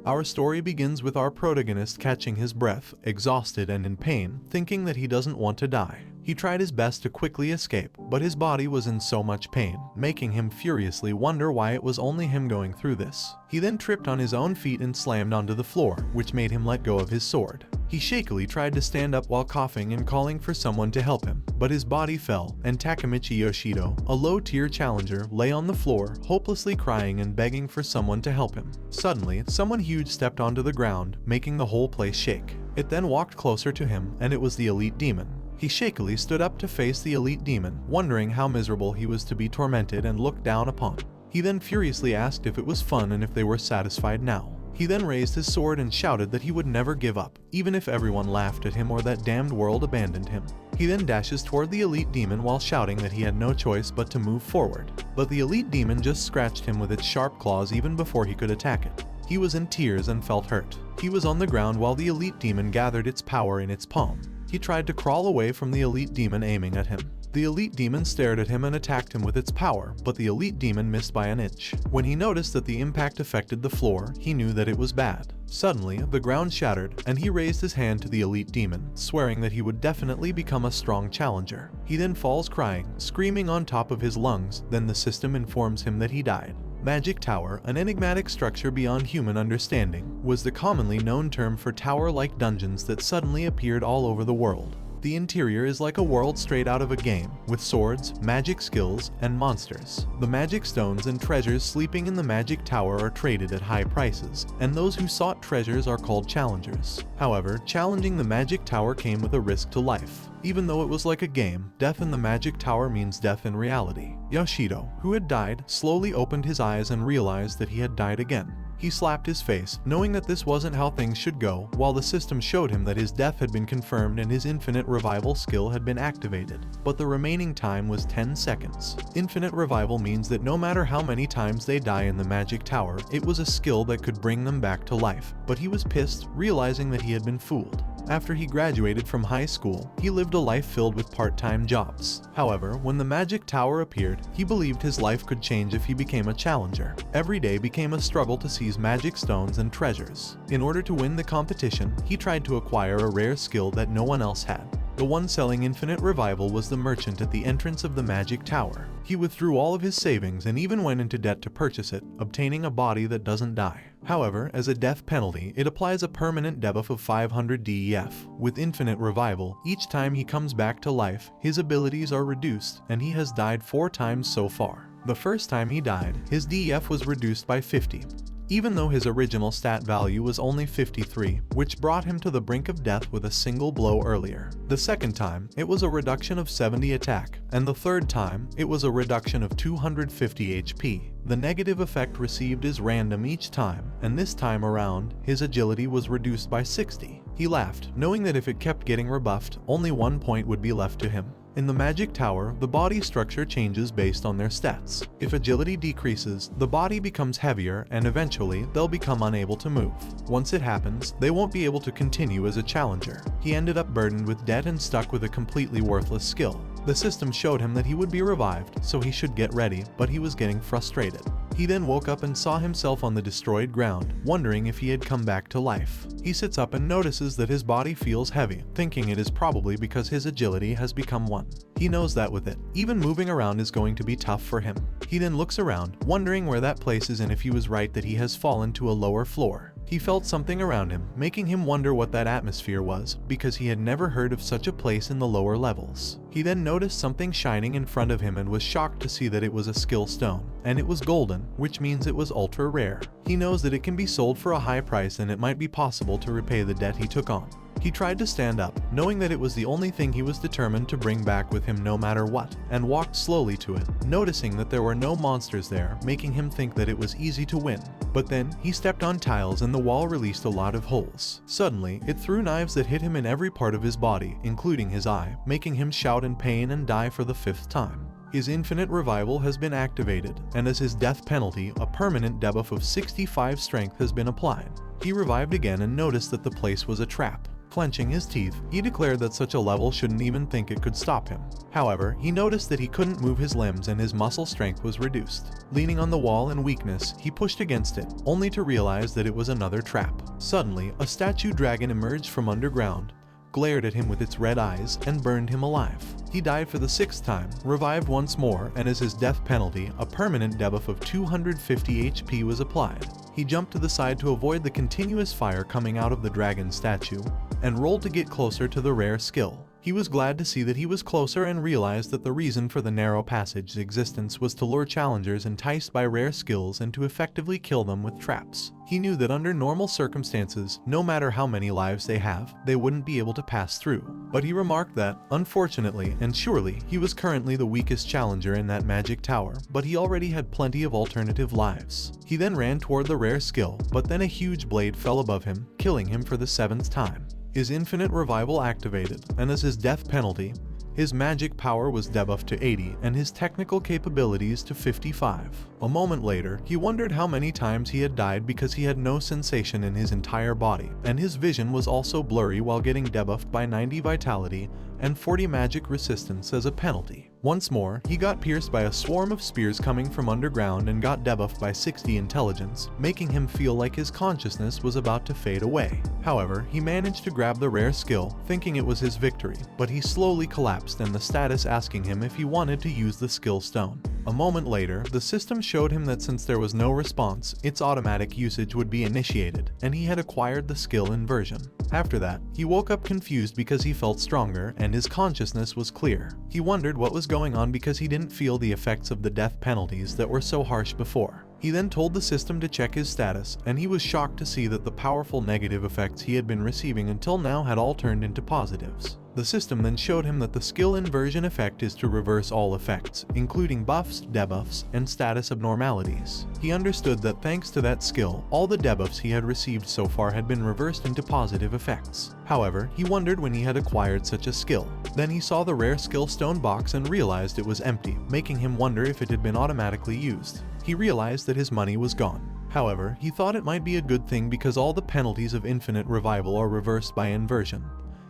Our story begins with our protagonist catching his breath, exhausted and in pain, thinking that he doesn't want to die. He tried his best to quickly escape, but his body was in so much pain, making him furiously wonder why it was only him going through this. He then tripped on his own feet and slammed onto the floor, which made him let go of his sword. He shakily tried to stand up while coughing and calling for someone to help him, but his body fell, and Takamichi Yoshito, a low-tier challenger, lay on the floor, hopelessly crying and begging for someone to help him. Suddenly, someone huge stepped onto the ground, making the whole place shake. It then walked closer to him, and it was the elite demon. He shakily stood up to face the elite demon, wondering how miserable he was to be tormented and looked down upon. He then furiously asked if it was fun and if they were satisfied now. He then raised his sword and shouted that he would never give up, even if everyone laughed at him or that damned world abandoned him. He then dashes toward the elite demon while shouting that he had no choice but to move forward. But the elite demon just scratched him with its sharp claws even before he could attack it. He was in tears and felt hurt. He was on the ground while the elite demon gathered its power in its palm. He tried to crawl away from the elite demon aiming at him. The elite demon stared at him and attacked him with its power, but the elite demon missed by an inch. When he noticed that the impact affected the floor, he knew that it was bad. Suddenly, the ground shattered, and he raised his hand to the elite demon, swearing that he would definitely become a strong challenger. He then falls crying, screaming on top of his lungs, then the system informs him that he died. Magic Tower, an enigmatic structure beyond human understanding, was the commonly known term for tower-like dungeons that suddenly appeared all over the world. The interior is like a world straight out of a game, with swords, magic skills, and monsters. The magic stones and treasures sleeping in the magic tower are traded at high prices, and those who sought treasures are called challengers. However, challenging the magic tower came with a risk to life. Even though it was like a game, death in the magic tower means death in reality. Yoshito, who had died, slowly opened his eyes and realized that he had died again. He slapped his face, knowing that this wasn't how things should go, while the system showed him that his death had been confirmed and his infinite revival skill had been activated. But the remaining time was 10 seconds. Infinite revival means that no matter how many times they die in the magic tower, it was a skill that could bring them back to life. But he was pissed, realizing that he had been fooled. After he graduated from high school, he lived a life filled with part-time jobs. However, when the magic tower appeared, he believed his life could change if he became a challenger. Every day became a struggle to seize magic stones and treasures. In order to win the competition, he tried to acquire a rare skill that no one else had. The one selling infinite revival was the merchant at the entrance of the magic tower. He withdrew all of his savings and even went into debt to purchase it, obtaining a body that doesn't die. However, as a death penalty, it applies a permanent debuff of 500 DEF. With infinite revival, each time he comes back to life, his abilities are reduced, and he has died 4 times so far. The first time he died, his DEF was reduced by 50. Even though his original stat value was only 53, which brought him to the brink of death with a single blow earlier. The second time, it was a reduction of 70 attack, and the third time, it was a reduction of 250 HP. The negative effect received is random each time, and this time around, his agility was reduced by 60. He laughed, knowing that if it kept getting rebuffed, only 1 point would be left to him. In the magic tower, the body structure changes based on their stats. If agility decreases, the body becomes heavier and eventually they'll become unable to move. Once it happens, they won't be able to continue as a challenger. He ended up burdened with debt and stuck with a completely worthless skill. The system showed him that he would be revived, so he should get ready, but he was getting frustrated. He then woke up and saw himself on the destroyed ground, wondering if he had come back to life. He sits up and notices that his body feels heavy, thinking it is probably because his agility has become 1. He knows that with it, even moving around is going to be tough for him. He then looks around, wondering where that place is and if he was right that he has fallen to a lower floor. He felt something around him, making him wonder what that atmosphere was, because he had never heard of such a place in the lower levels. He then noticed something shining in front of him and was shocked to see that it was a skill stone, and it was golden, which means it was ultra rare. He knows that it can be sold for a high price and it might be possible to repay the debt he took on. He tried to stand up, knowing that it was the only thing he was determined to bring back with him no matter what, and walked slowly to it, noticing that there were no monsters there, making him think that it was easy to win. But then, he stepped on tiles and the wall released a lot of holes. Suddenly, it threw knives that hit him in every part of his body, including his eye, making him shout in pain and die for the 5th time. His infinite revival has been activated, and as his death penalty, a permanent debuff of 65 strength has been applied. He revived again and noticed that the place was a trap. Clenching his teeth, he declared that such a level shouldn't even think it could stop him. However, he noticed that he couldn't move his limbs and his muscle strength was reduced. Leaning on the wall in weakness, he pushed against it, only to realize that it was another trap. Suddenly, a statue dragon emerged from underground, glared at him with its red eyes, and burned him alive. He died for the 6th time, revived once more, and as his death penalty, a permanent debuff of 250 HP was applied. He jumped to the side to avoid the continuous fire coming out of the dragon statue, and rolled to get closer to the rare skill. He was glad to see that he was closer and realized that the reason for the narrow passage's existence was to lure challengers enticed by rare skills and to effectively kill them with traps. He knew that under normal circumstances, no matter how many lives they have, they wouldn't be able to pass through. But he remarked that, unfortunately and surely, he was currently the weakest challenger in that magic tower, but he already had plenty of alternative lives. He then ran toward the rare skill, but then a huge blade fell above him, killing him for the 7th time. His infinite revival activated, and as his death penalty, his magic power was debuffed to 80 and his technical capabilities to 55. A moment later, he wondered how many times he had died because he had no sensation in his entire body, and his vision was also blurry while getting debuffed by 90 vitality and 40 magic resistance as a penalty. Once more, he got pierced by a swarm of spears coming from underground and got debuffed by 60 intelligence, making him feel like his consciousness was about to fade away. However, he managed to grab the rare skill, thinking it was his victory, but he slowly collapsed and the status asking him if he wanted to use the skill stone. A moment later, the system showed him that since there was no response, its automatic usage would be initiated, and he had acquired the skill Inversion. After that, he woke up confused because he felt stronger and his consciousness was clear. He wondered what was going on because he didn't feel the effects of the death penalties that were so harsh before. He then told the system to check his status, and he was shocked to see that the powerful negative effects he had been receiving until now had all turned into positives. The system then showed him that the skill Inversion effect is to reverse all effects, including buffs, debuffs, and status abnormalities. He understood that thanks to that skill, all the debuffs he had received so far had been reversed into positive effects. However, he wondered when he had acquired such a skill. Then he saw the rare skill stone box and realized it was empty, making him wonder if it had been automatically used. He realized that his money was gone. However, he thought it might be a good thing because all the penalties of infinite revival are reversed by Inversion.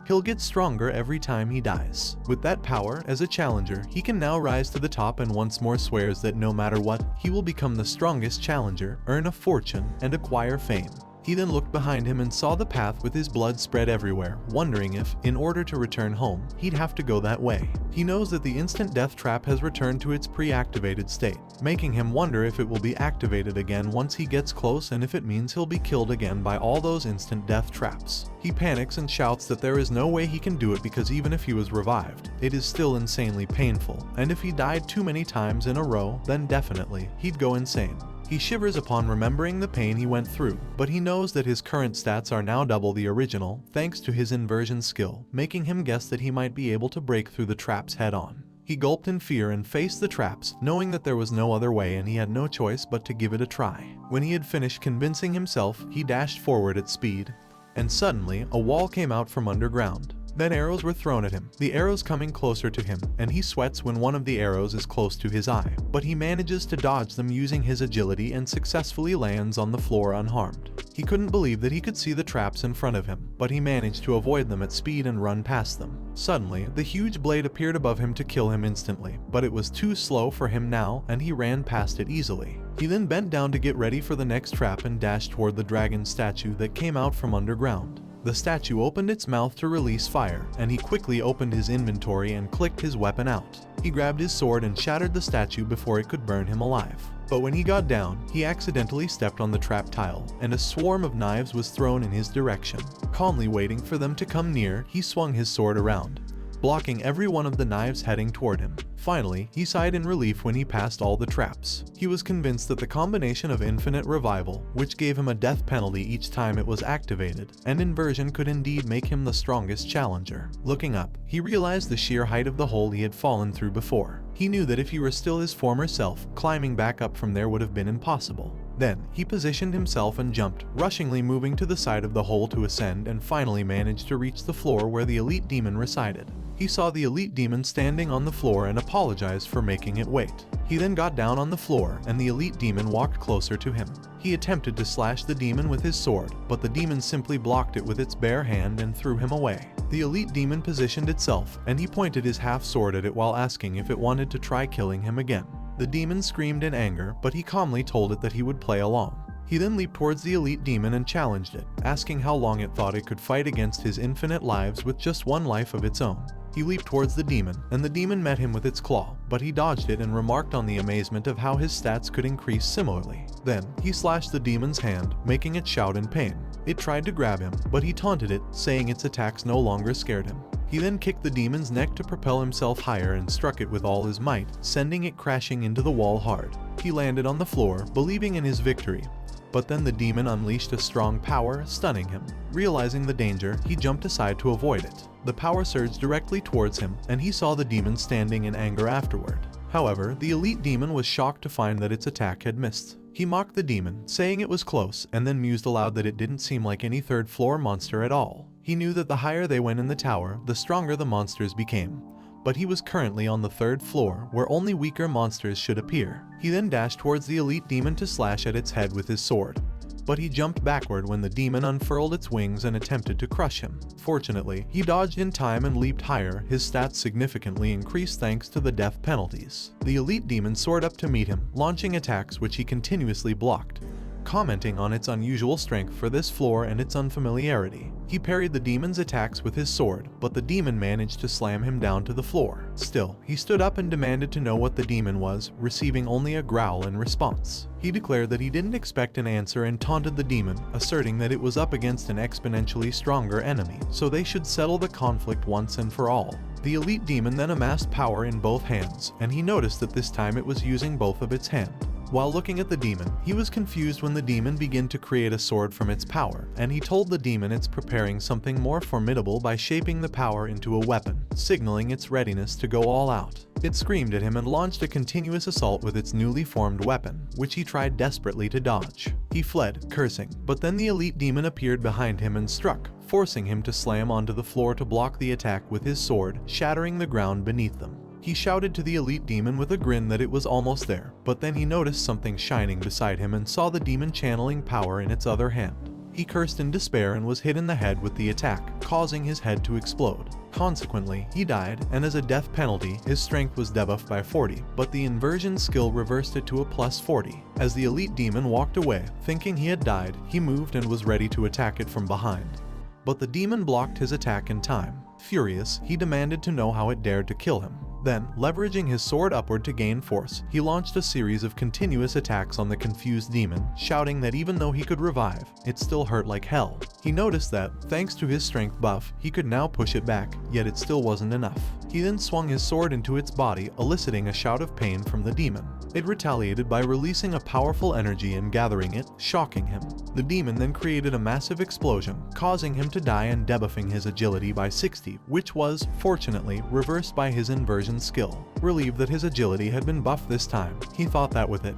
He'll get stronger every time he dies. With that power, as a challenger, he can now rise to the top and once more swears that no matter what, he will become the strongest challenger, earn a fortune, and acquire fame. He then looked behind him and saw the path with his blood spread everywhere, wondering if, in order to return home, he'd have to go that way. He knows that the instant death trap has returned to its pre-activated state, making him wonder if it will be activated again once he gets close and if it means he'll be killed again by all those instant death traps. He panics and shouts that there is no way he can do it because even if he was revived, it is still insanely painful, and if he died too many times in a row, then definitely, he'd go insane. He shivers upon remembering the pain he went through, but he knows that his current stats are now double the original thanks to his Inversion skill, making him guess that he might be able to break through the traps head-on. He gulped in fear and faced the traps, knowing that there was no other way and he had no choice but to give it a try. When he had finished convincing himself, he dashed forward at speed, and suddenly a wall came out from underground. Then arrows were thrown at him, the arrows coming closer to him, and he sweats when one of the arrows is close to his eye, but he manages to dodge them using his agility and successfully lands on the floor unharmed. He couldn't believe that he could see the traps in front of him, but he managed to avoid them at speed and run past them. Suddenly, the huge blade appeared above him to kill him instantly, but it was too slow for him now and he ran past it easily. He then bent down to get ready for the next trap and dashed toward the dragon statue that came out from underground. The statue opened its mouth to release fire, and he quickly opened his inventory and clicked his weapon out. He grabbed his sword and shattered the statue before it could burn him alive. But when he got down, he accidentally stepped on the trap tile, and a swarm of knives was thrown in his direction. Calmly waiting for them to come near, he swung his sword around, blocking every one of the knives heading toward him. Finally, he sighed in relief when he passed all the traps. He was convinced that the combination of infinite revival, which gave him a death penalty each time it was activated, and Inversion could indeed make him the strongest challenger. Looking up, he realized the sheer height of the hole he had fallen through before. He knew that if he were still his former self, climbing back up from there would have been impossible. Then, he positioned himself and jumped, rushingly moving to the side of the hole to ascend and finally managed to reach the floor where the elite demon resided. He saw the elite demon standing on the floor and apologized for making it wait. He then got down on the floor and the elite demon walked closer to him. He attempted to slash the demon with his sword, but the demon simply blocked it with its bare hand and threw him away. The elite demon positioned itself and he pointed his half sword at it while asking if it wanted to try killing him again. The demon screamed in anger, but he calmly told it that he would play along. He then leaped towards the elite demon and challenged it, asking how long it thought it could fight against his infinite lives with just one life of its own. He leaped towards the demon, and the demon met him with its claw, but he dodged it and remarked on the amazement of how his stats could increase similarly. Then, he slashed the demon's hand, making it shout in pain. It tried to grab him, but he taunted it, saying its attacks no longer scared him. He then kicked the demon's neck to propel himself higher and struck it with all his might, sending it crashing into the wall hard. He landed on the floor, believing in his victory. But then the demon unleashed a strong power, stunning him. Realizing the danger, he jumped aside to avoid it. The power surged directly towards him, and he saw the demon standing in anger afterward. However, the elite demon was shocked to find that its attack had missed. He mocked the demon, saying it was close, and then mused aloud that it didn't seem like any third-floor monster at all. He knew that the higher they went in the tower, the stronger the monsters became. But he was currently on the 3rd floor, where only weaker monsters should appear. He then dashed towards the elite demon to slash at its head with his sword. But he jumped backward when the demon unfurled its wings and attempted to crush him. Fortunately, he dodged in time and leaped higher, his stats significantly increased thanks to the death penalties. The elite demon soared up to meet him, launching attacks which he continuously blocked, commenting on its unusual strength for this floor and its unfamiliarity. He parried the demon's attacks with his sword, but the demon managed to slam him down to the floor. Still, he stood up and demanded to know what the demon was, receiving only a growl in response. He declared that he didn't expect an answer and taunted the demon, asserting that it was up against an exponentially stronger enemy, so they should settle the conflict once and for all. The elite demon then amassed power in both hands, and he noticed that this time it was using both of its hands. While looking at the demon, he was confused when the demon began to create a sword from its power, and he told the demon it's preparing something more formidable by shaping the power into a weapon, signaling its readiness to go all out. It screamed at him and launched a continuous assault with its newly formed weapon, which he tried desperately to dodge. He fled, cursing, but then the elite demon appeared behind him and struck, forcing him to slam onto the floor to block the attack with his sword, shattering the ground beneath them. He shouted to the elite demon with a grin that it was almost there, but then he noticed something shining beside him and saw the demon channeling power in its other hand. He cursed in despair and was hit in the head with the attack, causing his head to explode. Consequently, he died, and as a death penalty, his strength was debuffed by 40, but the inversion skill reversed it to a plus 40. As the elite demon walked away, thinking he had died, he moved and was ready to attack it from behind. But the demon blocked his attack in time. Furious, he demanded to know how it dared to kill him. Then, leveraging his sword upward to gain force, he launched a series of continuous attacks on the confused demon, shouting that even though he could revive, it still hurt like hell. He noticed that, thanks to his strength buff, he could now push it back, yet it still wasn't enough. He then swung his sword into its body, eliciting a shout of pain from the demon. It retaliated by releasing a powerful energy and gathering it, shocking him. The demon then created a massive explosion, causing him to die and debuffing his agility by 60, which was, fortunately, reversed by his inversion skill. Relieved that his agility had been buffed this time, he thought that with it,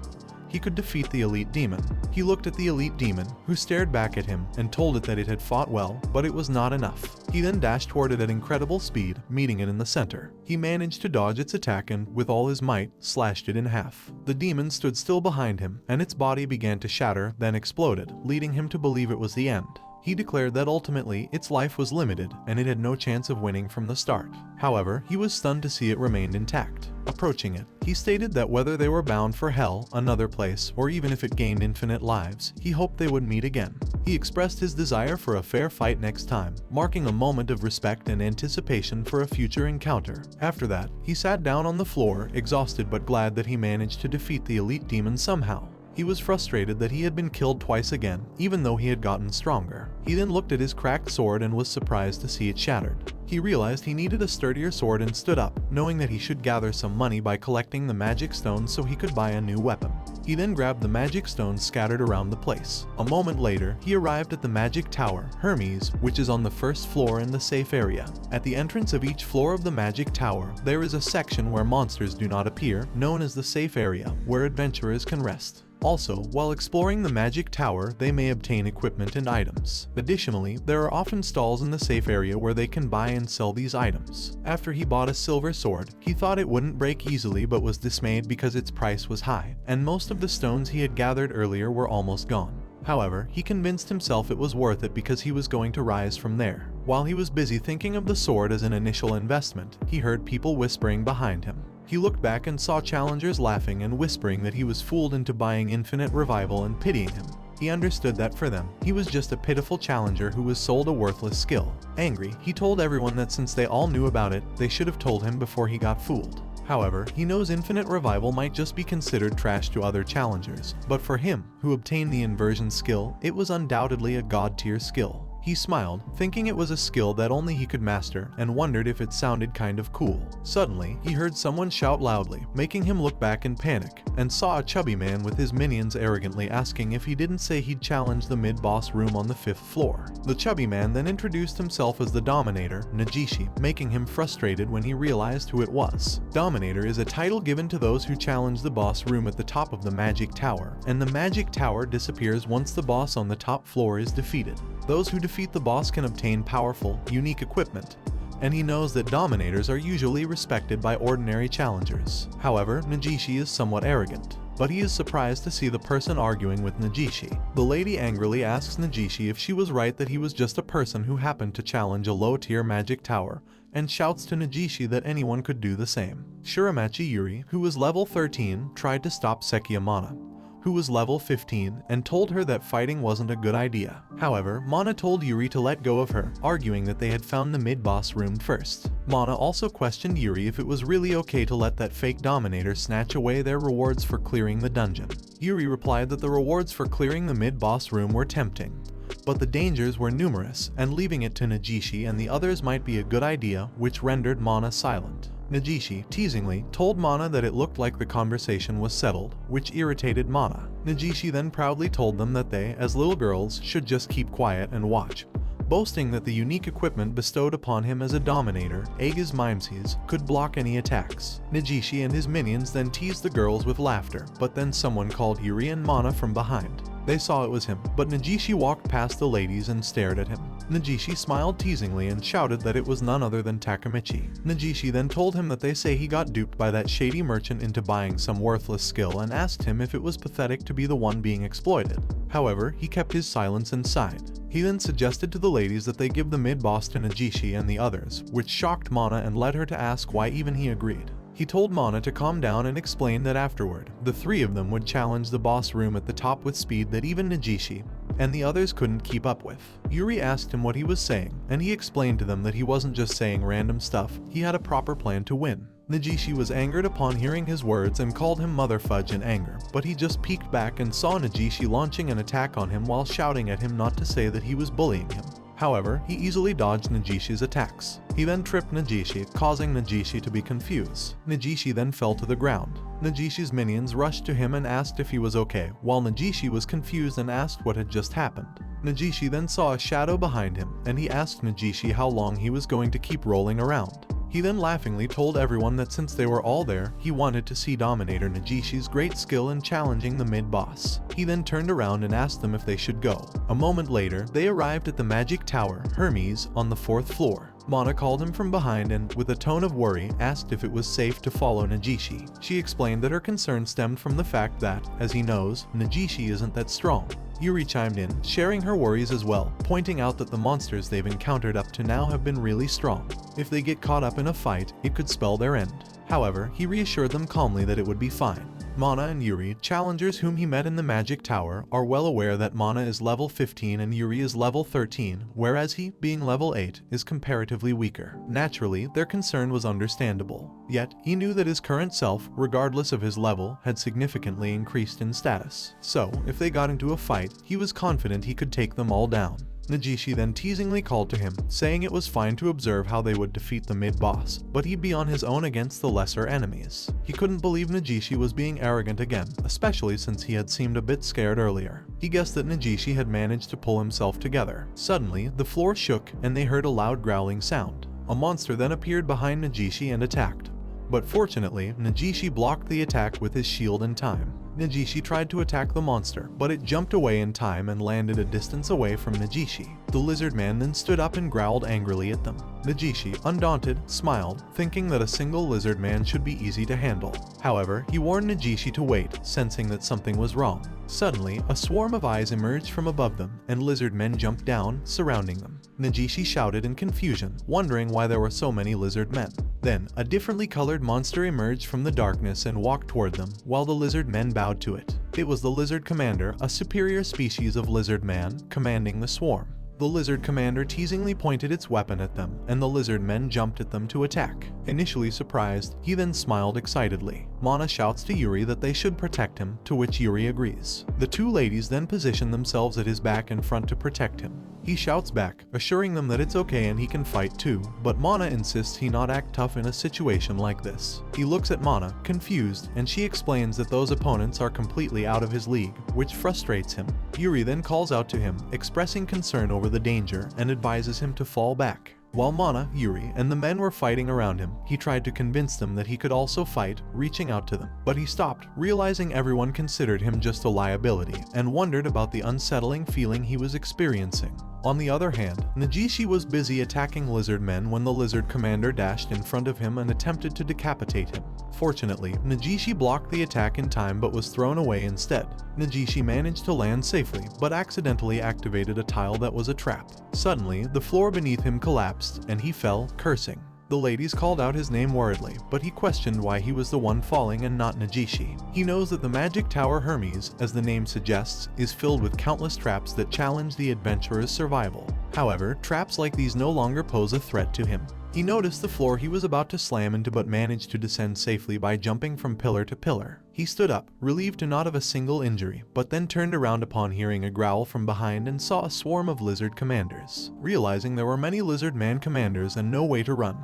he could defeat the elite demon. He looked at the elite demon, who stared back at him and told it that it had fought well, but it was not enough. He then dashed toward it at incredible speed, meeting it in the center. He managed to dodge its attack and, with all his might, slashed it in half. The demon stood still behind him, and its body began to shatter, then exploded, leading him to believe it was the end. He declared that ultimately, its life was limited, and it had no chance of winning from the start. However, he was stunned to see it remained intact. Approaching it, he stated that whether they were bound for hell, another place, or even if it gained infinite lives, he hoped they would meet again. He expressed his desire for a fair fight next time, marking a moment of respect and anticipation for a future encounter. After that, he sat down on the floor, exhausted but glad that he managed to defeat the elite demon somehow. He was frustrated that he had been killed twice again, even though he had gotten stronger. He then looked at his cracked sword and was surprised to see it shattered. He realized he needed a sturdier sword and stood up, knowing that he should gather some money by collecting the magic stones so he could buy a new weapon. He then grabbed the magic stones scattered around the place. A moment later, he arrived at the magic tower, Hermes, which is on the 1st floor in the safe area. At the entrance of each floor of the magic tower, there is a section where monsters do not appear, known as the safe area, where adventurers can rest. Also, while exploring the magic tower, they may obtain equipment and items. Additionally, there are often stalls in the safe area where they can buy and sell these items. After he bought a silver sword, he thought it wouldn't break easily but was dismayed because its price was high, and most of the stones he had gathered earlier were almost gone. However, he convinced himself it was worth it because he was going to rise from there. While he was busy thinking of the sword as an initial investment, he heard people whispering behind him. He looked back and saw challengers laughing and whispering that he was fooled into buying infinite revival and pitying him. He understood that for them, he was just a pitiful challenger who was sold a worthless skill. Angry, he told everyone that since they all knew about it, they should have told him before he got fooled. However, he knows infinite revival might just be considered trash to other challengers, but for him, who obtained the inversion skill, it was undoubtedly a god-tier skill. He smiled, thinking it was a skill that only he could master, and wondered if it sounded kind of cool. Suddenly, he heard someone shout loudly, making him look back in panic, and saw a chubby man with his minions arrogantly asking if he didn't say he'd challenge the mid-boss room on the 5th floor. The chubby man then introduced himself as the Dominator, Nagishi, making him frustrated when he realized who it was. Dominator is a title given to those who challenge the boss room at the top of the magic tower, and the magic tower disappears once the boss on the top floor is defeated. Those who defeat the boss can obtain powerful, unique equipment, and he knows that dominators are usually respected by ordinary challengers. However, Nagishi is somewhat arrogant, but he is surprised to see the person arguing with Nagishi. The lady angrily asks Nagishi if she was right that he was just a person who happened to challenge a low-tier magic tower, and shouts to Nagishi that anyone could do the same. Shiramachi Yuri, who was level 13, tried to stop Sekiyamana, who was level 15, and told her that fighting wasn't a good idea. However, Mana told Yuri to let go of her, arguing that they had found the mid-boss room first. Mana also questioned Yuri if it was really okay to let that fake dominator snatch away their rewards for clearing the dungeon. Yuri replied that the rewards for clearing the mid-boss room were tempting, but the dangers were numerous, and leaving it to Nagishi and the others might be a good idea, which rendered Mana silent. Nagishi, teasingly, told Mana that it looked like the conversation was settled, which irritated Mana. Nagishi then proudly told them that they, as little girls, should just keep quiet and watch, boasting that the unique equipment bestowed upon him as a dominator, Aegis Mimeses, could block any attacks. Nagishi and his minions then teased the girls with laughter, but then someone called Yuri and Mana from behind. They saw it was him, but Nagishi walked past the ladies and stared at him. Nagishi smiled teasingly and shouted that it was none other than Takamichi. Nagishi then told him that they say he got duped by that shady merchant into buying some worthless skill and asked him if it was pathetic to be the one being exploited. However, he kept his silence and sighed. He then suggested to the ladies that they give the mid-boss to Nagishi and the others, which shocked Mana and led her to ask why even he agreed. He told Mana to calm down and explain that afterward, the three of them would challenge the boss room at the top with speed that even Nagishi and the others couldn't keep up with. Yuri asked him what he was saying, and he explained to them that he wasn't just saying random stuff, he had a proper plan to win. Nagishi was angered upon hearing his words and called him mother fudge in anger, but he just peeked back and saw Nagishi launching an attack on him while shouting at him not to say that he was bullying him. However, he easily dodged Nagishi's attacks. He then tripped Nagishi, causing Nagishi to be confused. Nagishi then fell to the ground. Nagishi's minions rushed to him and asked if he was okay, while Nagishi was confused and asked what had just happened. Nagishi then saw a shadow behind him, and he asked Nagishi how long he was going to keep rolling around. He then laughingly told everyone that since they were all there, he wanted to see Dominator Nagishi's great skill in challenging the mid-boss. He then turned around and asked them if they should go. A moment later, they arrived at the magic tower, Hermes, on the 4th floor. Mana called him from behind and, with a tone of worry, asked if it was safe to follow Nagishi. She explained that her concern stemmed from the fact that, as he knows, Nagishi isn't that strong. Yuri chimed in, sharing her worries as well, pointing out that the monsters they've encountered up to now have been really strong. If they get caught up in a fight, it could spell their end. However, he reassured them calmly that it would be fine. Mana and Yuri, challengers whom he met in the magic tower, are well aware that Mana is level 15 and Yuri is level 13, whereas he, being level 8, is comparatively weaker. Naturally, their concern was understandable. Yet, he knew that his current self, regardless of his level, had significantly increased in status. So, if they got into a fight, he was confident he could take them all down. Nagishi then teasingly called to him, saying it was fine to observe how they would defeat the mid-boss, but he'd be on his own against the lesser enemies. He couldn't believe Nagishi was being arrogant again, especially since he had seemed a bit scared earlier. He guessed that Nagishi had managed to pull himself together. Suddenly, the floor shook and they heard a loud growling sound. A monster then appeared behind Nagishi and attacked. But fortunately, Nagishi blocked the attack with his shield in time. Nagishi tried to attack the monster, but it jumped away in time and landed a distance away from Nagishi. The lizard man then stood up and growled angrily at them. Nagishi, undaunted, smiled, thinking that a single lizard man should be easy to handle. However, he warned Nagishi to wait, sensing that something was wrong. Suddenly, a swarm of eyes emerged from above them, and lizard men jumped down, surrounding them. Nagishi shouted in confusion, wondering why there were so many lizard men. Then, a differently colored monster emerged from the darkness and walked toward them, while the lizard men bowed to it. It was the lizard commander, a superior species of lizard man, commanding the swarm. The lizard commander teasingly pointed its weapon at them, and the lizard men jumped at them to attack. Initially surprised, he then smiled excitedly. Mana shouts to Yuri that they should protect him, to which Yuri agrees. The two ladies then position themselves at his back and front to protect him. He shouts back, assuring them that it's okay and he can fight too, but Mana insists he not act tough in a situation like this. He looks at Mana, confused, and she explains that those opponents are completely out of his league, which frustrates him. Yuri then calls out to him, expressing concern over the danger, and advises him to fall back. While Mana, Yuri, and the men were fighting around him, he tried to convince them that he could also fight, reaching out to them. But he stopped, realizing everyone considered him just a liability, and wondered about the unsettling feeling he was experiencing. On the other hand, Nagishi was busy attacking lizard men when the lizard commander dashed in front of him and attempted to decapitate him. Fortunately, Nagishi blocked the attack in time but was thrown away instead. Nagishi managed to land safely, but accidentally activated a tile that was a trap. Suddenly, the floor beneath him collapsed, and he fell, cursing. The ladies called out his name worriedly, but he questioned why he was the one falling and not Nagishi. He knows that the Magic Tower Hermes, as the name suggests, is filled with countless traps that challenge the adventurer's survival. However, traps like these no longer pose a threat to him. He noticed the floor he was about to slam into but managed to descend safely by jumping from pillar to pillar. He stood up, relieved to not have a single injury, but then turned around upon hearing a growl from behind and saw a swarm of lizard commanders. Realizing there were many lizard man commanders and no way to run,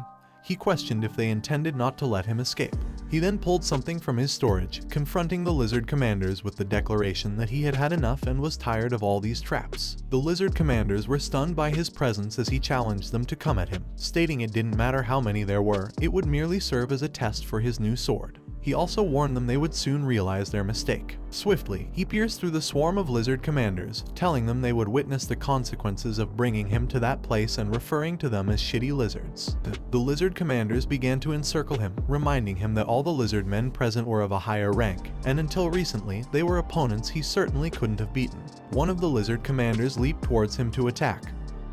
he questioned if they intended not to let him escape. He then pulled something from his storage, confronting the lizard commanders with the declaration that he had had enough and was tired of all these traps. The lizard commanders were stunned by his presence as he challenged them to come at him, stating it didn't matter how many there were, it would merely serve as a test for his new sword. He also warned them they would soon realize their mistake. Swiftly, he pierced through the swarm of lizard commanders, telling them they would witness the consequences of bringing him to that place and referring to them as shitty lizards. The lizard commanders began to encircle him, reminding him that all the lizard men present were of a higher rank, and until recently, they were opponents he certainly couldn't have beaten. One of the lizard commanders leaped towards him to attack,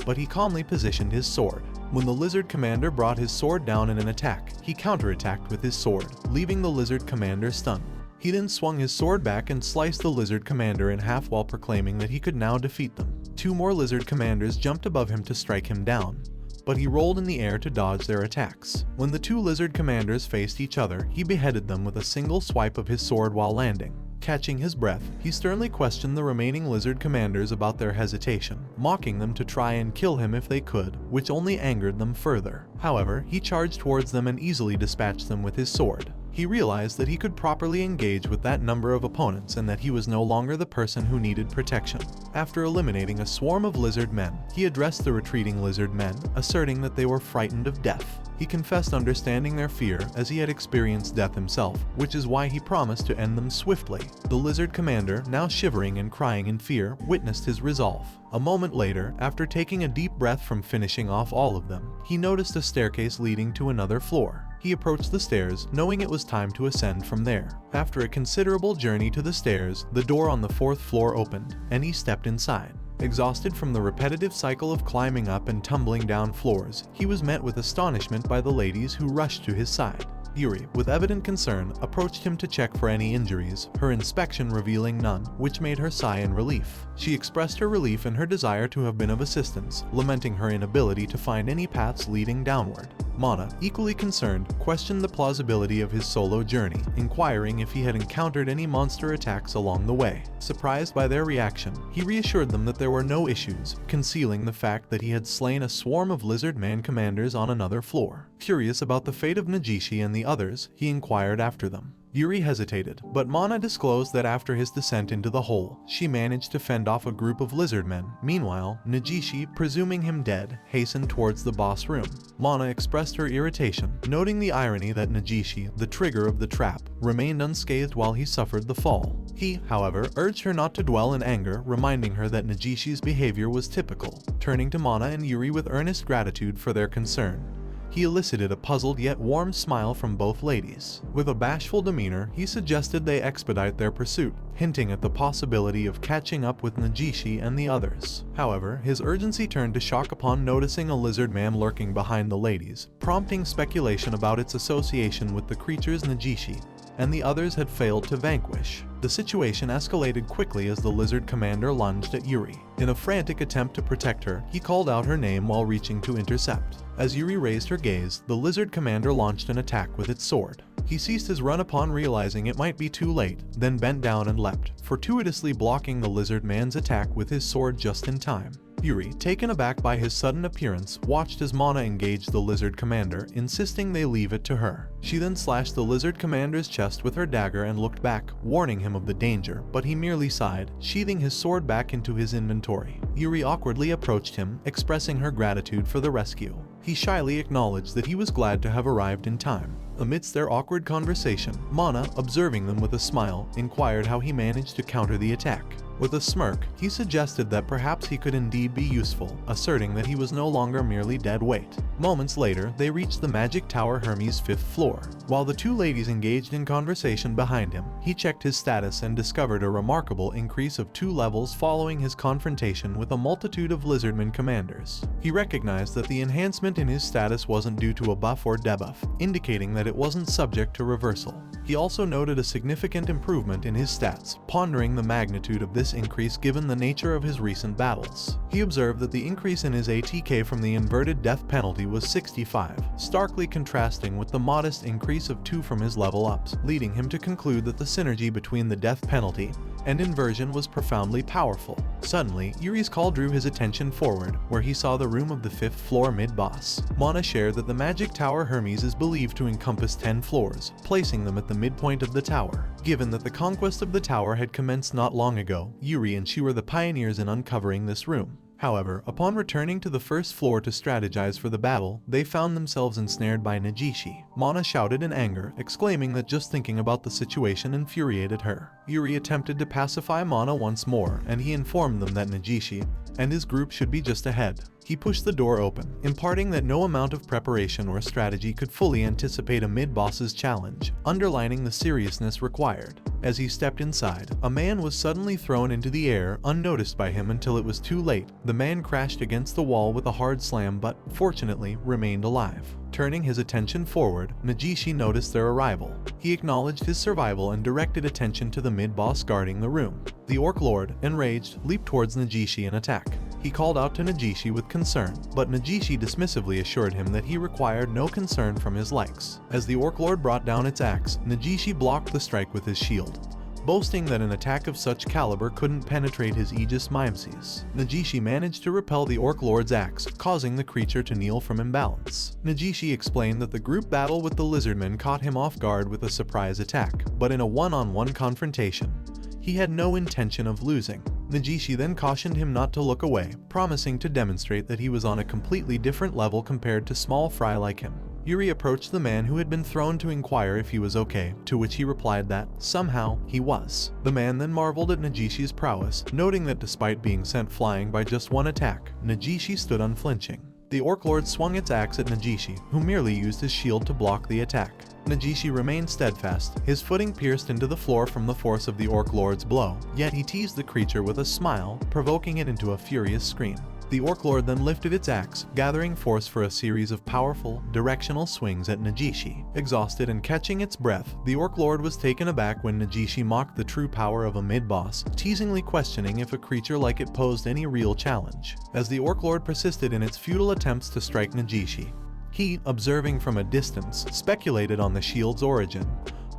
but he calmly positioned his sword. When the lizard commander brought his sword down in an attack, he counterattacked with his sword, leaving the lizard commander stunned. He then swung his sword back and sliced the lizard commander in half while proclaiming that he could now defeat them. Two more lizard commanders jumped above him to strike him down, but he rolled in the air to dodge their attacks. When the two lizard commanders faced each other, he beheaded them with a single swipe of his sword while landing. Catching his breath, he sternly questioned the remaining lizard commanders about their hesitation, mocking them to try and kill him if they could, which only angered them further. However, he charged towards them and easily dispatched them with his sword. He realized that he could properly engage with that number of opponents and that he was no longer the person who needed protection. After eliminating a swarm of lizard men, he addressed the retreating lizard men, asserting that they were frightened of death. He confessed understanding their fear as he had experienced death himself, which is why he promised to end them swiftly. The lizard commander, now shivering and crying in fear, witnessed his resolve. A moment later, after taking a deep breath from finishing off all of them, he noticed a staircase leading to another floor. He approached the stairs, knowing it was time to ascend from there. After a considerable journey to the stairs, the door on the 4th floor opened, and he stepped inside. Exhausted from the repetitive cycle of climbing up and tumbling down floors, he was met with astonishment by the ladies who rushed to his side. Yuri, with evident concern, approached him to check for any injuries, her inspection revealing none, which made her sigh in relief. She expressed her relief in her desire to have been of assistance, lamenting her inability to find any paths leading downward. Mana, equally concerned, questioned the plausibility of his solo journey, inquiring if he had encountered any monster attacks along the way. Surprised by their reaction, he reassured them that there were no issues, concealing the fact that he had slain a swarm of lizard man commanders on another floor. Curious about the fate of Nagishi and the others, he inquired after them. Yuri hesitated, but Mana disclosed that after his descent into the hole, she managed to fend off a group of lizard men. Meanwhile, Negishi, presuming him dead, hastened towards the boss room. Mana expressed her irritation, noting the irony that Negishi, the trigger of the trap, remained unscathed while he suffered the fall. He, however, urged her not to dwell in anger, reminding her that Negishi's behavior was typical. Turning to Mana and Yuri with earnest gratitude for their concern, he elicited a puzzled yet warm smile from both ladies. With a bashful demeanor, he suggested they expedite their pursuit, hinting at the possibility of catching up with Negishi and the others. However, his urgency turned to shock upon noticing a lizard man lurking behind the ladies, prompting speculation about its association with the creatures Negishi and the others had failed to vanquish. The situation escalated quickly as the lizard commander lunged at Yuri. In a frantic attempt to protect her, he called out her name while reaching to intercept. As Yuri raised her gaze, the lizard commander launched an attack with its sword. He ceased his run upon realizing it might be too late, then bent down and leapt, fortuitously blocking the lizard man's attack with his sword just in time. Yuri, taken aback by his sudden appearance, watched as Mana engaged the lizard commander, insisting they leave it to her. She then slashed the lizard commander's chest with her dagger and looked back, warning him of the danger, but he merely sighed, sheathing his sword back into his inventory. Yuri awkwardly approached him, expressing her gratitude for the rescue. He shyly acknowledged that he was glad to have arrived in time. Amidst their awkward conversation, Mana, observing them with a smile, inquired how he managed to counter the attack. With a smirk, he suggested that perhaps he could indeed be useful, asserting that he was no longer merely dead weight. Moments later, they reached the Magic Tower Hermes' 5th floor. While the two ladies engaged in conversation behind him, he checked his status and discovered a remarkable increase of 2 levels following his confrontation with a multitude of lizardmen commanders. He recognized that the enhancement in his status wasn't due to a buff or debuff, indicating that it wasn't subject to reversal. He also noted a significant improvement in his stats, pondering the magnitude of this increase given the nature of his recent battles. He observed that the increase in his ATK from the inverted death penalty was 65, starkly contrasting with the modest increase of 2 from his level ups, leading him to conclude that the synergy between the death penalty and inversion was profoundly powerful. Suddenly, Yuri's call drew his attention forward, where he saw the room of the 5th floor mid-boss. Mana shared that the Magic Tower Hermes is believed to encompass 10 floors, placing them at the midpoint of the tower. Given that the conquest of the tower had commenced not long ago, Yuri and she were the pioneers in uncovering this room. However, upon returning to the 1st floor to strategize for the battle, they found themselves ensnared by Negishi. Mana shouted in anger, exclaiming that just thinking about the situation infuriated her. Yuri attempted to pacify Mana once more, and he informed them that Negishi and his group should be just ahead. He pushed the door open, imparting that no amount of preparation or strategy could fully anticipate a mid-boss's challenge, underlining the seriousness required. As he stepped inside, a man was suddenly thrown into the air, unnoticed by him until it was too late. The man crashed against the wall with a hard slam but, fortunately, remained alive. Turning his attention forward, Negishi noticed their arrival. He acknowledged his survival and directed attention to the mid-boss guarding the room. The Orc Lord, enraged, leaped towards Negishi and attacked. He called out to Negishi with concern, but Negishi dismissively assured him that he required no concern from his likes. As the Orc Lord brought down its axe, Negishi blocked the strike with his shield, boasting that an attack of such caliber couldn't penetrate his Aegis Mimesis. Negishi managed to repel the Orc Lord's axe, causing the creature to kneel from imbalance. Negishi explained that the group battle with the lizardmen caught him off guard with a surprise attack, but in a one-on-one confrontation, he had no intention of losing. Negishi then cautioned him not to look away, promising to demonstrate that he was on a completely different level compared to small fry like him. Yuri approached the man who had been thrown to inquire if he was okay, to which he replied that, somehow, he was. The man then marveled at Negishi's prowess, noting that despite being sent flying by just one attack, Negishi stood unflinching. The Orc Lord swung its axe at Negishi, who merely used his shield to block the attack. Negishi remained steadfast, his footing pierced into the floor from the force of the Orc Lord's blow, yet he teased the creature with a smile, provoking it into a furious scream. The Orc Lord then lifted its axe, gathering force for a series of powerful, directional swings at Negishi. Exhausted and catching its breath, the Orc Lord was taken aback when Negishi mocked the true power of a mid-boss, teasingly questioning if a creature like it posed any real challenge. As the Orc Lord persisted in its futile attempts to strike Negishi, he, observing from a distance, speculated on the shield's origin,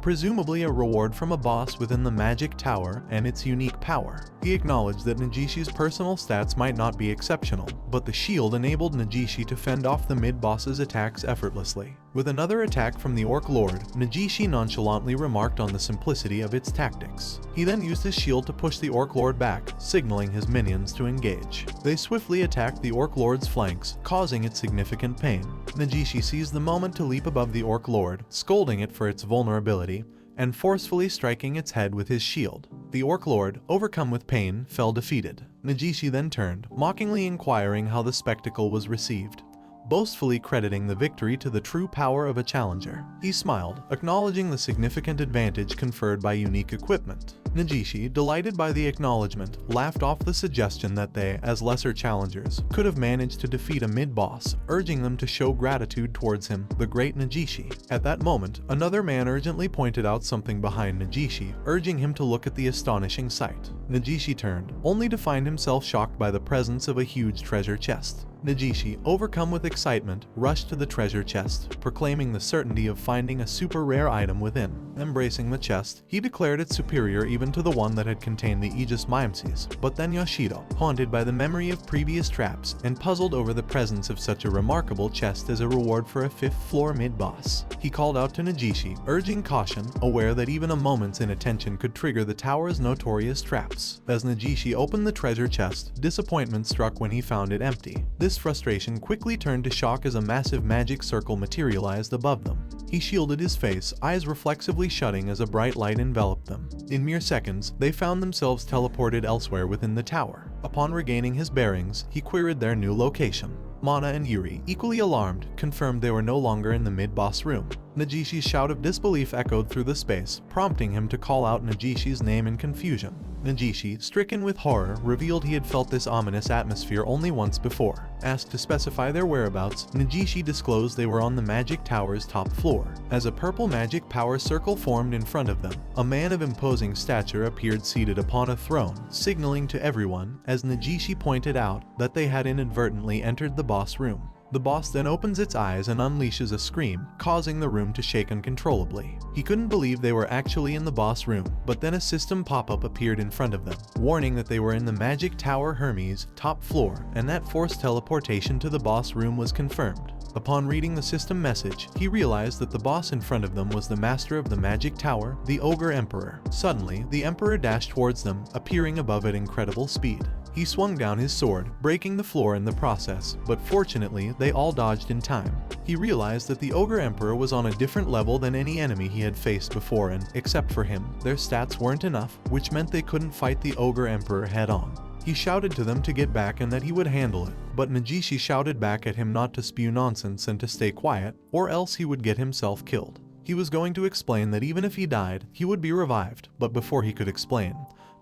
presumably a reward from a boss within the Magic Tower and its unique power. He acknowledged that Negishi's personal stats might not be exceptional, but the shield enabled Negishi to fend off the mid-boss's attacks effortlessly. With another attack from the Orc Lord, Nagishi nonchalantly remarked on the simplicity of its tactics. He then used his shield to push the Orc Lord back, signaling his minions to engage. They swiftly attacked the Orc Lord's flanks, causing it significant pain. Nagishi seized the moment to leap above the Orc Lord, scolding it for its vulnerability, and forcefully striking its head with his shield. The Orc Lord, overcome with pain, fell defeated. Nagishi then turned, mockingly inquiring how the spectacle was received, boastfully crediting the victory to the true power of a challenger. He smiled, acknowledging the significant advantage conferred by unique equipment. Nagishi, delighted by the acknowledgement, laughed off the suggestion that they, as lesser challengers, could have managed to defeat a mid-boss, urging them to show gratitude towards him, the great Nagishi. At that moment, another man urgently pointed out something behind Nagishi, urging him to look at the astonishing sight. Nagishi turned, only to find himself shocked by the presence of a huge treasure chest. Nagishi, overcome with excitement, rushed to the treasure chest, proclaiming the certainty of finding a super rare item within. Embracing the chest, he declared it superior even to the one that had contained the Aegis Mimoses. But then Yoshito, haunted by the memory of previous traps and puzzled over the presence of such a remarkable chest as a reward for a 5th floor mid-boss, he called out to Nagishi, urging caution, aware that even a moment's inattention could trigger the tower's notorious traps. As Nagishi opened the treasure chest, disappointment struck when he found it empty. This frustration quickly turned to shock as a massive magic circle materialized above them. He shielded his face, eyes reflexively shutting as a bright light enveloped them. In mere seconds, they found themselves teleported elsewhere within the tower. Upon regaining his bearings, he queried their new location. Mana and Yuri, equally alarmed, confirmed they were no longer in the mid-boss room. Nagishi's shout of disbelief echoed through the space, prompting him to call out Nagishi's name in confusion. Nagishi, stricken with horror, revealed he had felt this ominous atmosphere only once before. Asked to specify their whereabouts, Nagishi disclosed they were on the magic tower's top floor. As a purple magic power circle formed in front of them, a man of imposing stature appeared seated upon a throne, signaling to everyone, as Nagishi pointed out, that they had inadvertently entered the boss room. The boss then opens its eyes and unleashes a scream, causing the room to shake uncontrollably. He couldn't believe they were actually in the boss room, but then a system pop-up appeared in front of them, warning that they were in the Magic Tower Hermes, top floor, and that forced teleportation to the boss room was confirmed. Upon reading the system message, he realized that the boss in front of them was the master of the Magic Tower, the Ogre Emperor. Suddenly, the Emperor dashed towards them, appearing above at incredible speed. He swung down his sword, breaking the floor in the process, but fortunately, they all dodged in time. He realized that the Ogre Emperor was on a different level than any enemy he had faced before and, except for him, their stats weren't enough, which meant they couldn't fight the Ogre Emperor head-on. He shouted to them to get back and that he would handle it, but Nagishi shouted back at him not to spew nonsense and to stay quiet, or else he would get himself killed. He was going to explain that even if he died, he would be revived, but before he could explain,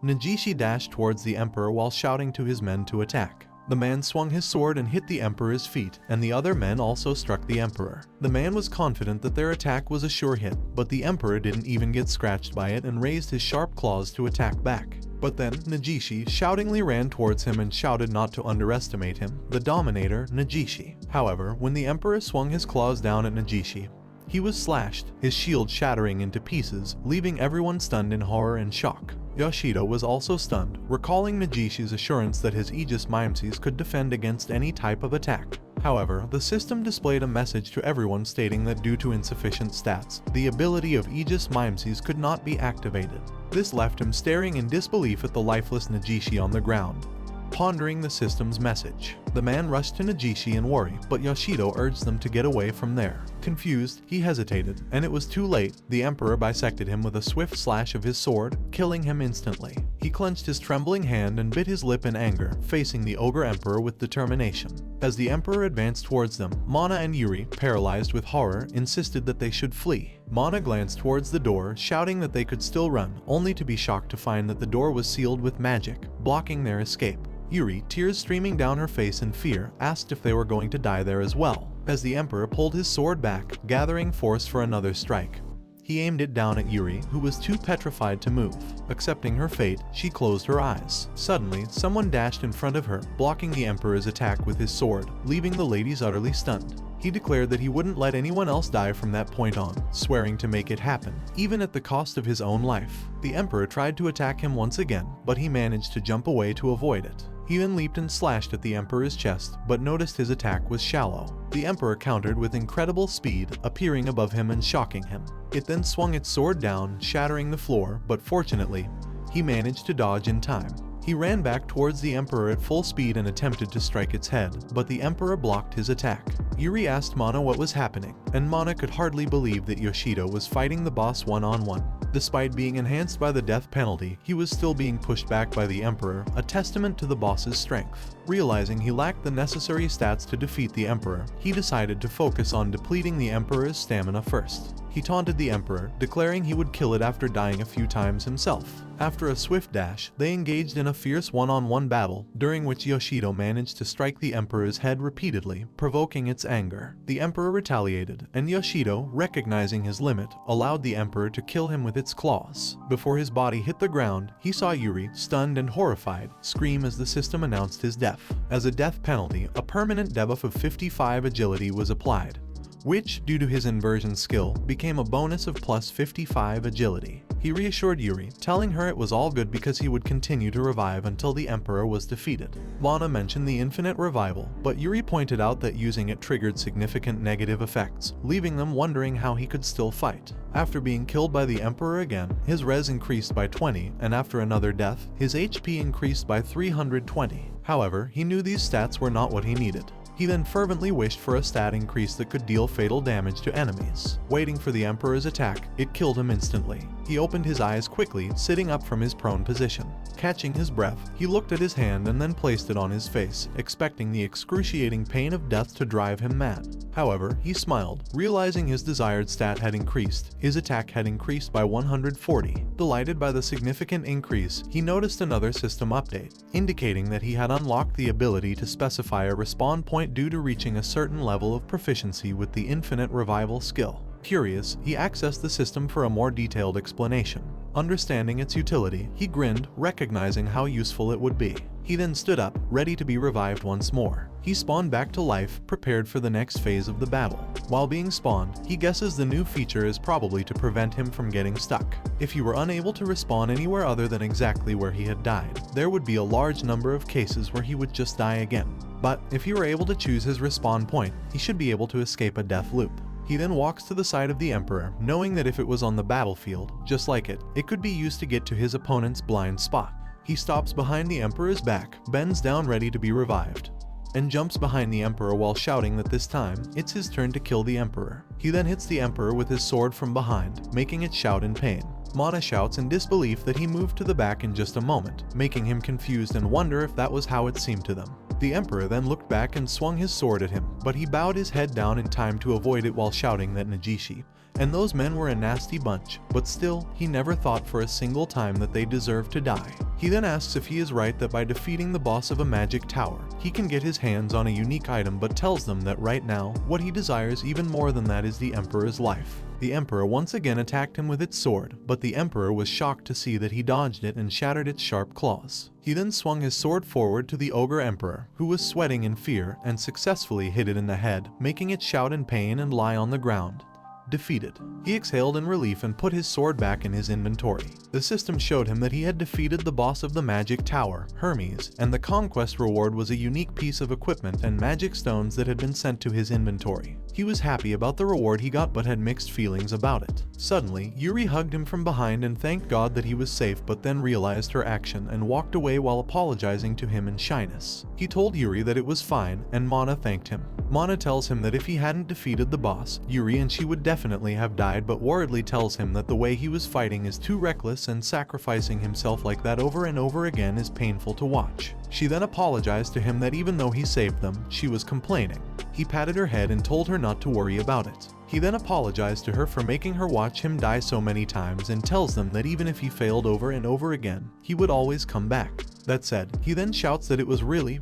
Nagishi dashed towards the Emperor while shouting to his men to attack. The man swung his sword and hit the Emperor's feet, and the other men also struck the Emperor. The man was confident that their attack was a sure hit, but the Emperor didn't even get scratched by it and raised his sharp claws to attack back. But then, Nagishi shoutingly ran towards him and shouted not to underestimate him, the Dominator, Nagishi. However, when the Emperor swung his claws down at Nagishi, he was slashed, his shield shattering into pieces, leaving everyone stunned in horror and shock. Yoshito was also stunned, recalling Nagishi's assurance that his Aegis Mimoses could defend against any type of attack. However, the system displayed a message to everyone stating that due to insufficient stats, the ability of Aegis Mimoses could not be activated. This left him staring in disbelief at the lifeless Nagishi on the ground, pondering the system's message. The man rushed to Nagishi in worry, but Yoshito urged them to get away from there. Confused, he hesitated, and it was too late. The Emperor bisected him with a swift slash of his sword, killing him instantly. He clenched his trembling hand and bit his lip in anger, facing the Ogre Emperor with determination. As the Emperor advanced towards them, Mana and Yuri, paralyzed with horror, insisted that they should flee. Mana glanced towards the door, shouting that they could still run, only to be shocked to find that the door was sealed with magic, blocking their escape. Yuri, tears streaming down her face in fear, asked if they were going to die there as well, as the Emperor pulled his sword back, gathering force for another strike. He aimed it down at Yuri, who was too petrified to move. Accepting her fate, she closed her eyes. Suddenly, someone dashed in front of her, blocking the Emperor's attack with his sword, leaving the ladies utterly stunned. He declared that he wouldn't let anyone else die from that point on, swearing to make it happen, even at the cost of his own life. The Emperor tried to attack him once again, but he managed to jump away to avoid it. He then leaped and slashed at the Emperor's chest, but noticed his attack was shallow. The Emperor countered with incredible speed, appearing above him and shocking him. It then swung its sword down, shattering the floor, but fortunately, he managed to dodge in time. He ran back towards the Emperor at full speed and attempted to strike its head, but the Emperor blocked his attack. Yuri asked Mana what was happening, and Mana could hardly believe that Yoshito was fighting the boss one-on-one. Despite being enhanced by the death penalty, he was still being pushed back by the Emperor, a testament to the boss's strength. Realizing he lacked the necessary stats to defeat the Emperor, he decided to focus on depleting the Emperor's stamina first. He taunted the Emperor, declaring he would kill it after dying a few times himself. After a swift dash, they engaged in a fierce one-on-one battle, during which Yoshito managed to strike the Emperor's head repeatedly, provoking its anger. The Emperor retaliated, and Yoshito, recognizing his limit, allowed the Emperor to kill him with its claws. Before his body hit the ground, he saw Yuri, stunned and horrified, scream as the system announced his death. As a death penalty, a permanent debuff of 55 agility was applied, which, due to his inversion skill, became a bonus of plus 55 agility. He reassured Yuri, telling her it was all good because he would continue to revive until the Emperor was defeated. Lana mentioned the infinite revival, but Yuri pointed out that using it triggered significant negative effects, leaving them wondering how he could still fight. After being killed by the Emperor again, his res increased by 20, and after another death, his HP increased by 320. However, he knew these stats were not what he needed. He then fervently wished for a stat increase that could deal fatal damage to enemies. Waiting for the Emperor's attack, it killed him instantly. He opened his eyes quickly, sitting up from his prone position. Catching his breath, he looked at his hand and then placed it on his face, expecting the excruciating pain of death to drive him mad. However, he smiled, realizing his desired stat had increased. His attack had increased by 140. Delighted by the significant increase, he noticed another system update, indicating that he had unlocked the ability to specify a respawn point due to reaching a certain level of proficiency with the infinite revival skill. Curious, he accessed the system for a more detailed explanation. Understanding its utility, he grinned, recognizing how useful it would be. He then stood up, ready to be revived once more. He spawned back to life, prepared for the next phase of the battle. While being spawned, he guesses the new feature is probably to prevent him from getting stuck. If he were unable to respawn anywhere other than exactly where he had died, there would be a large number of cases where he would just die again. But if he were able to choose his respawn point, he should be able to escape a death loop. He then walks to the side of the Emperor, knowing that if it was on the battlefield, just like it could be used to get to his opponent's blind spot. He stops behind the Emperor's back, bends down ready to be revived, and jumps behind the Emperor while shouting that this time, it's his turn to kill the Emperor. He then hits the Emperor with his sword from behind, making it shout in pain. Mana shouts in disbelief that he moved to the back in just a moment, making him confused and wonder if that was how it seemed to them. The Emperor then looked back and swung his sword at him, but he bowed his head down in time to avoid it while shouting that Nagishi and those men were a nasty bunch, but still, he never thought for a single time that they deserved to die. He then asks if he is right that by defeating the boss of a magic tower, he can get his hands on a unique item, but tells them that right now, what he desires even more than that is the Emperor's life. The Emperor once again attacked him with its sword, but the Emperor was shocked to see that he dodged it and shattered its sharp claws. He then swung his sword forward to the Ogre Emperor, who was sweating in fear, and successfully hit it in the head, making it shout in pain and lie on the ground. Defeated. He exhaled in relief and put his sword back in his inventory. The system showed him that he had defeated the boss of the magic tower, Hermes, and the conquest reward was a unique piece of equipment and magic stones that had been sent to his inventory. He was happy about the reward he got but had mixed feelings about it. Suddenly, Yuri hugged him from behind and thanked God that he was safe, but then realized her action and walked away while apologizing to him in shyness. He told Yuri that it was fine, and Mana thanked him. Mana tells him that if he hadn't defeated the boss, Yuri and she would definitely have died, but worriedly tells him that the way he was fighting is too reckless and sacrificing himself like that over and over again is painful to watch. She then apologized to him that even though he saved them, she was complaining. He patted her head and told her not to worry about it. He then apologized to her for making her watch him die so many times and tells them that even if he failed over and over again, he would always come back. That said, he then shouts that it was really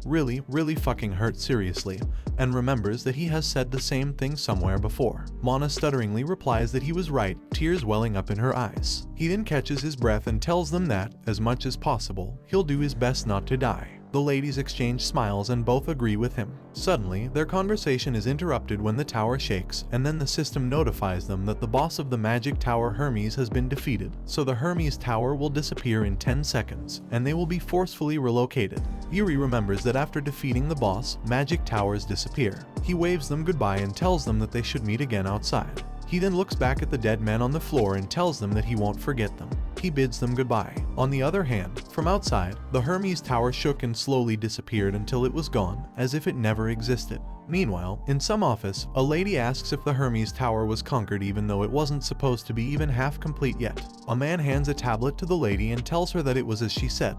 fucking hurt seriously, and remembers that he has said the same thing somewhere before. Mana stutteringly replies that he was right, tears welling up in her eyes. He then catches his breath and tells them that, as much as possible, he'll do his best not to die. The ladies exchange smiles and both agree with him. Suddenly, their conversation is interrupted when the tower shakes, and then the system notifies them that the boss of the magic tower, Hermes, has been defeated, so the Hermes tower will disappear in 10 seconds, and they will be forcefully relocated. Yuri remembers that after defeating the boss, magic towers disappear. He waves them goodbye and tells them that they should meet again outside. He then looks back at the dead men on the floor and tells them that he won't forget them. He bids them goodbye. On the other hand, from outside, the Hermes tower shook and slowly disappeared until it was gone, as if it never existed. Meanwhile, in some office, a lady asks if the Hermes tower was conquered even though it wasn't supposed to be even half complete yet. A man hands a tablet to the lady and tells her that it was as she said.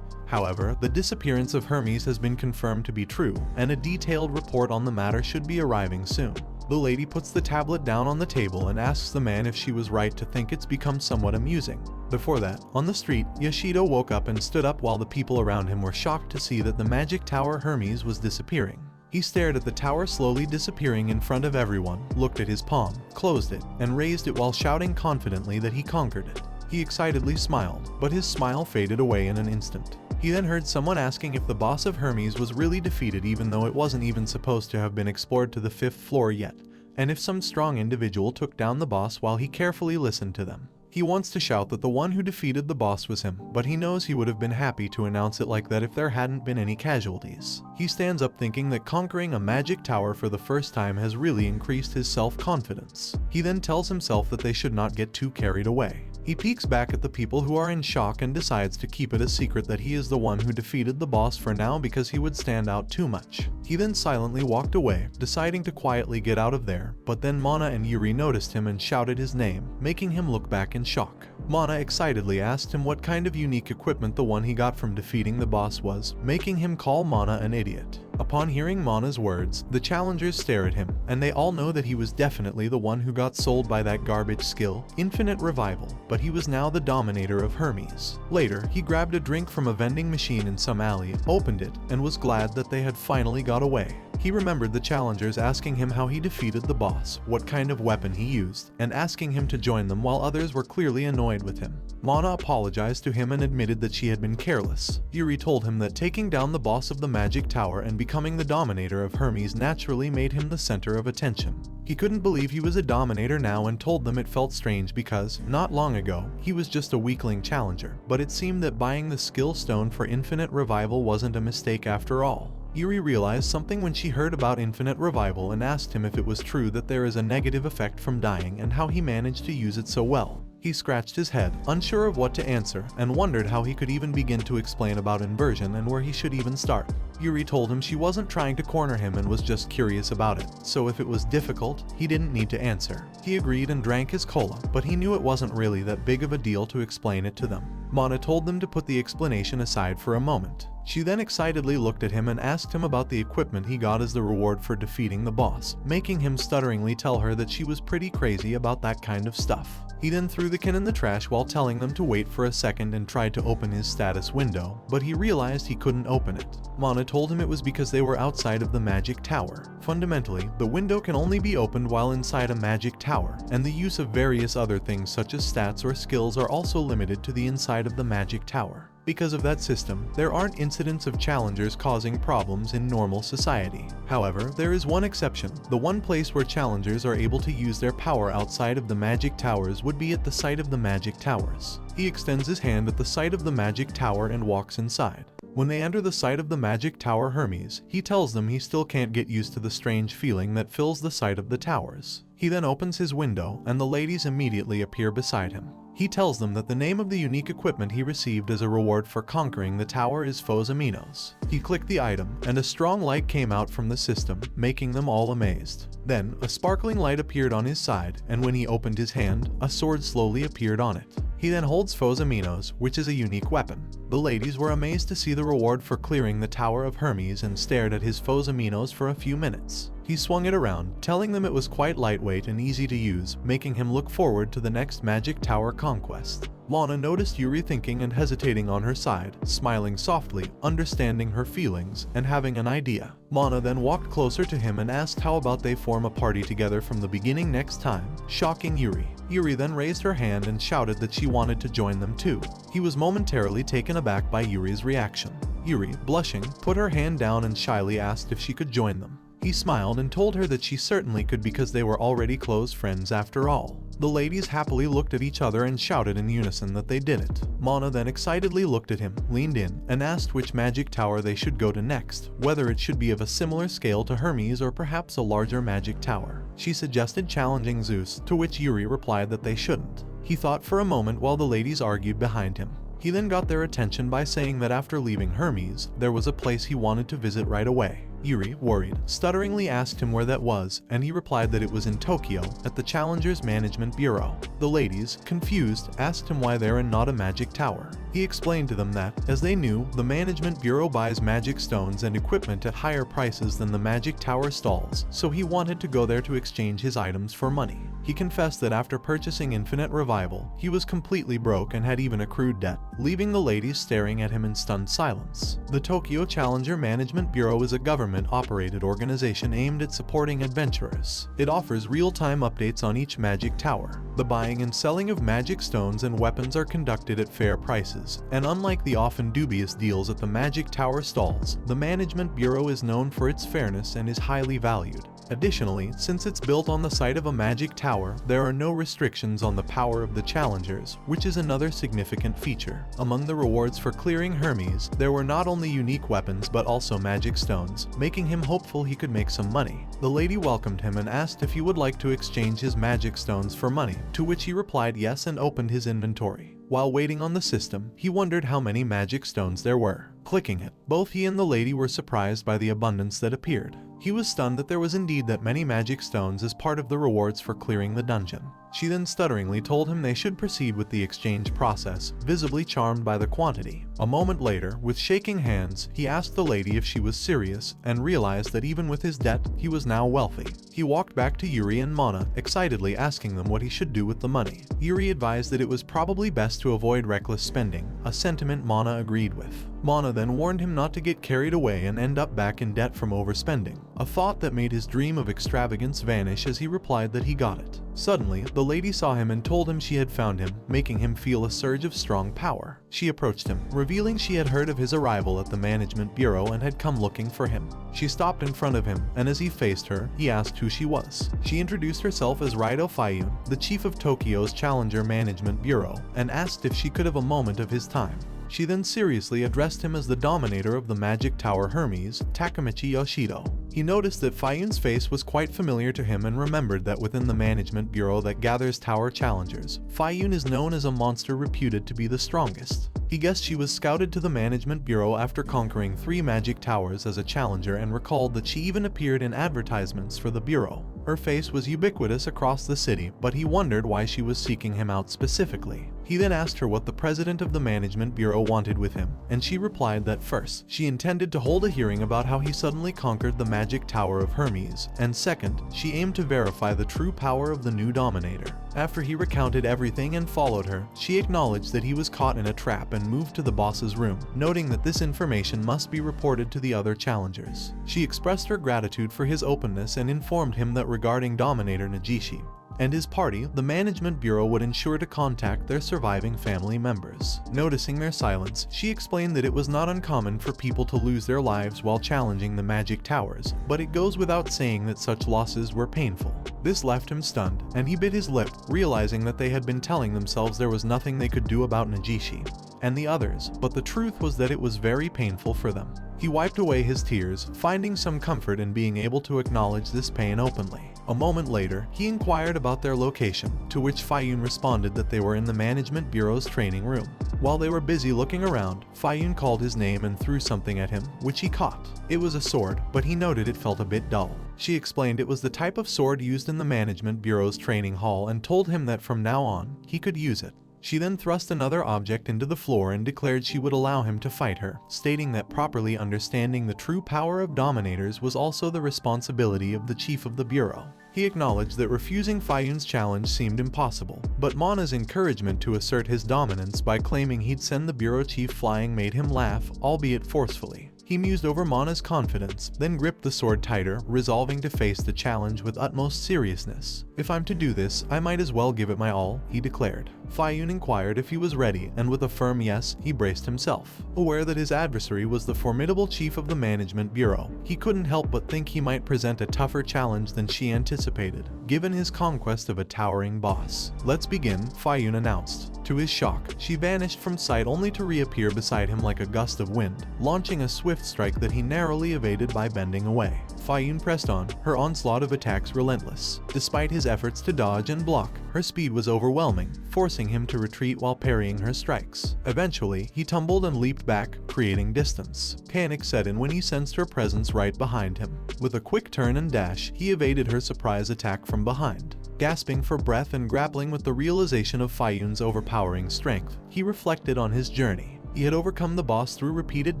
However, the disappearance of Hermes has been confirmed to be true, and a detailed report on the matter should be arriving soon. The lady puts the tablet down on the table and asks the man if she was right to think it's become somewhat amusing. Before that, on the street, Yoshito woke up and stood up while the people around him were shocked to see that the magic tower Hermes was disappearing. He stared at the tower slowly disappearing in front of everyone, looked at his palm, closed it, and raised it while shouting confidently that he conquered it. He excitedly smiled, but his smile faded away in an instant. He then heard someone asking if the boss of Hermes was really defeated even though it wasn't even supposed to have been explored to the 5th floor yet, and if some strong individual took down the boss while he carefully listened to them. He wants to shout that the one who defeated the boss was him, but he knows he would have been happy to announce it like that if there hadn't been any casualties. He stands up thinking that conquering a magic tower for the first time has really increased his self-confidence. He then tells himself that they should not get too carried away. He peeks back at the people who are in shock and decides to keep it a secret that he is the one who defeated the boss for now because he would stand out too much. He then silently walked away, deciding to quietly get out of there, but then Mana and Yuri noticed him and shouted his name, making him look back in shock. Mana excitedly asked him what kind of unique equipment the one he got from defeating the boss was, making him call Mana an idiot. Upon hearing Mana's words, the challengers stare at him, and they all know that he was definitely the one who got sold by that garbage skill, Infinite Revival, but he was now the dominator of Hermes. Later, he grabbed a drink from a vending machine in some alley, opened it, and was glad that they had finally got away. He remembered the challengers asking him how he defeated the boss, what kind of weapon he used, and asking him to join them while others were clearly annoyed with him. Mana apologized to him and admitted that she had been careless. Yuri told him that taking down the boss of the magic tower and becoming the dominator of Hermes naturally made him the center of attention. He couldn't believe he was a dominator now and told them it felt strange because, not long ago, he was just a weakling challenger, but it seemed that buying the skill stone for Infinite Revival wasn't a mistake after all. Yuri realized something when she heard about Infinite Revival and asked him if it was true that there is a negative effect from dying and how he managed to use it so well. He scratched his head, unsure of what to answer, and wondered how he could even begin to explain about inversion and where he should even start. Yuri told him she wasn't trying to corner him and was just curious about it, so if it was difficult, he didn't need to answer. He agreed and drank his cola, but he knew it wasn't really that big of a deal to explain it to them. Mana told them to put the explanation aside for a moment. She then excitedly looked at him and asked him about the equipment he got as the reward for defeating the boss, making him stutteringly tell her that she was pretty crazy about that kind of stuff. He then threw the can in the trash while telling them to wait for a second and tried to open his status window, but he realized he couldn't open it. Mana told him it was because they were outside of the magic tower. Fundamentally, the window can only be opened while inside a magic tower, and the use of various other things such as stats or skills are also limited to the inside of the magic tower. Because of that system, there aren't incidents of challengers causing problems in normal society. However, there is one exception. The one place where challengers are able to use their power outside of the magic towers would be at the site of the magic towers. He extends his hand at the site of the magic tower and walks inside. When they enter the site of the magic tower Hermes, he tells them he still can't get used to the strange feeling that fills the site of the towers. He then opens his window, and the ladies immediately appear beside him. He tells them that the name of the unique equipment he received as a reward for conquering the tower is Aminos. He clicked the item, and a strong light came out from the system, making them all amazed. Then, a sparkling light appeared on his side, and when he opened his hand, a sword slowly appeared on it. He then holds Aminos, which is a unique weapon. The ladies were amazed to see the reward for clearing the Tower of Hermes and stared at his Aminos for a few minutes. He swung it around, telling them it was quite lightweight and easy to use, making him look forward to the next magic tower conquest. Lana noticed Yuri thinking and hesitating on her side, smiling softly, understanding her feelings, and having an idea. Mana then walked closer to him and asked how about they form a party together from the beginning next time, shocking Yuri. Yuri then raised her hand and shouted that she wanted to join them too. He was momentarily taken aback by Yuri's reaction. Yuri, blushing, put her hand down and shyly asked if she could join them. He smiled and told her that she certainly could because they were already close friends after all. The ladies happily looked at each other and shouted in unison that they did it. Mana then excitedly looked at him, leaned in, and asked which magic tower they should go to next, whether it should be of a similar scale to Hermes or perhaps a larger magic tower. She suggested challenging Zeus, to which Yuri replied that they shouldn't. He thought for a moment while the ladies argued behind him. He then got their attention by saying that after leaving Hermes, there was a place he wanted to visit right away. Yuri, worried, stutteringly asked him where that was, and he replied that it was in Tokyo, at the Challenger's Management Bureau. The ladies, confused, asked him why there and not a magic tower. He explained to them that, as they knew, the Management Bureau buys magic stones and equipment at higher prices than the magic tower stalls, so he wanted to go there to exchange his items for money. He confessed that after purchasing Infinite Revival, he was completely broke and had even accrued debt, leaving the ladies staring at him in stunned silence. The Tokyo Challenger Management Bureau is a government-operated organization aimed at supporting adventurers. It offers real-time updates on each magic tower. The buying and selling of magic stones and weapons are conducted at fair prices, and unlike the often dubious deals at the magic tower stalls, the Management Bureau is known for its fairness and is highly valued. Additionally, since it's built on the site of a magic tower, there are no restrictions on the power of the challengers, which is another significant feature. Among the rewards for clearing Hermes, there were not only unique weapons but also magic stones, making him hopeful he could make some money. The lady welcomed him and asked if he would like to exchange his magic stones for money, to which he replied yes and opened his inventory. While waiting on the system, he wondered how many magic stones there were. Clicking it, both he and the lady were surprised by the abundance that appeared. He was stunned that there was indeed that many magic stones as part of the rewards for clearing the dungeon. She then stutteringly told him they should proceed with the exchange process, visibly charmed by the quantity. A moment later, with shaking hands, he asked the lady if she was serious, and realized that even with his debt, he was now wealthy. He walked back to Yuri and Mana, excitedly asking them what he should do with the money. Yuri advised that it was probably best to avoid reckless spending, a sentiment Mana agreed with. Mana then warned him not to get carried away and end up back in debt from overspending, a thought that made his dream of extravagance vanish as he replied that he got it. Suddenly, the lady saw him and told him she had found him, making him feel a surge of strong power. She approached him, revealing she had heard of his arrival at the Management Bureau and had come looking for him. She stopped in front of him, and as he faced her, he asked who she was. She introduced herself as Raido Fayun, the chief of Tokyo's Challenger Management Bureau, and asked if she could have a moment of his time. She then seriously addressed him as the dominator of the Magic Tower Hermes, Takamichi Yoshito. He noticed that Fayun's face was quite familiar to him and remembered that within the Management Bureau that gathers tower challengers, Fayun is known as a monster reputed to be the strongest. He guessed she was scouted to the Management Bureau after conquering 3 magic towers as a challenger and recalled that she even appeared in advertisements for the Bureau. Her face was ubiquitous across the city, but he wondered why she was seeking him out specifically. He then asked her what the president of the Management Bureau wanted with him, and she replied that first, she intended to hold a hearing about how he suddenly conquered the Magic Tower of Hermes, and second, she aimed to verify the true power of the new dominator. After he recounted everything and followed her, she acknowledged that he was caught in a trap and moved to the boss's room, noting that this information must be reported to the other challengers. She expressed her gratitude for his openness and informed him that regarding Dominator Nagishi and his party, the Management Bureau would ensure to contact their surviving family members. Noticing their silence, she explained that it was not uncommon for people to lose their lives while challenging the magic towers, but it goes without saying that such losses were painful. This left him stunned, and he bit his lip, realizing that they had been telling themselves there was nothing they could do about Nagishi and the others, but the truth was that it was very painful for them. He wiped away his tears, finding some comfort in being able to acknowledge this pain openly. A moment later, he inquired about their location, to which Fayun responded that they were in the Management Bureau's training room. While they were busy looking around, Fayun called his name and threw something at him, which he caught. It was a sword, but he noted it felt a bit dull. She explained it was the type of sword used in the Management Bureau's training hall and told him that from now on, he could use it. She then thrust another object into the floor and declared she would allow him to fight her, stating that properly understanding the true power of dominators was also the responsibility of the chief of the bureau. He acknowledged that refusing Fayun's challenge seemed impossible, but Mana's encouragement to assert his dominance by claiming he'd send the bureau chief flying made him laugh, albeit forcefully. He mused over Mana's confidence, then gripped the sword tighter, resolving to face the challenge with utmost seriousness. "If I'm to do this, I might as well give it my all," he declared. Fayun inquired if he was ready, and with a firm yes, he braced himself. Aware that his adversary was the formidable chief of the Management Bureau, he couldn't help but think he might present a tougher challenge than she anticipated, given his conquest of a towering boss. "Let's begin," Fayun announced. To his shock, she vanished from sight only to reappear beside him like a gust of wind, launching a swift strike that he narrowly evaded by bending away. Fayun pressed on, her onslaught of attacks relentless. Despite his efforts to dodge and block, her speed was overwhelming, forcing him to retreat while parrying her strikes. Eventually, he tumbled and leaped back, creating distance. Panic set in when he sensed her presence right behind him. With a quick turn and dash, he evaded her surprise attack from behind. Gasping for breath and grappling with the realization of Fayun's overpowering strength, he reflected on his journey. He had overcome the boss through repeated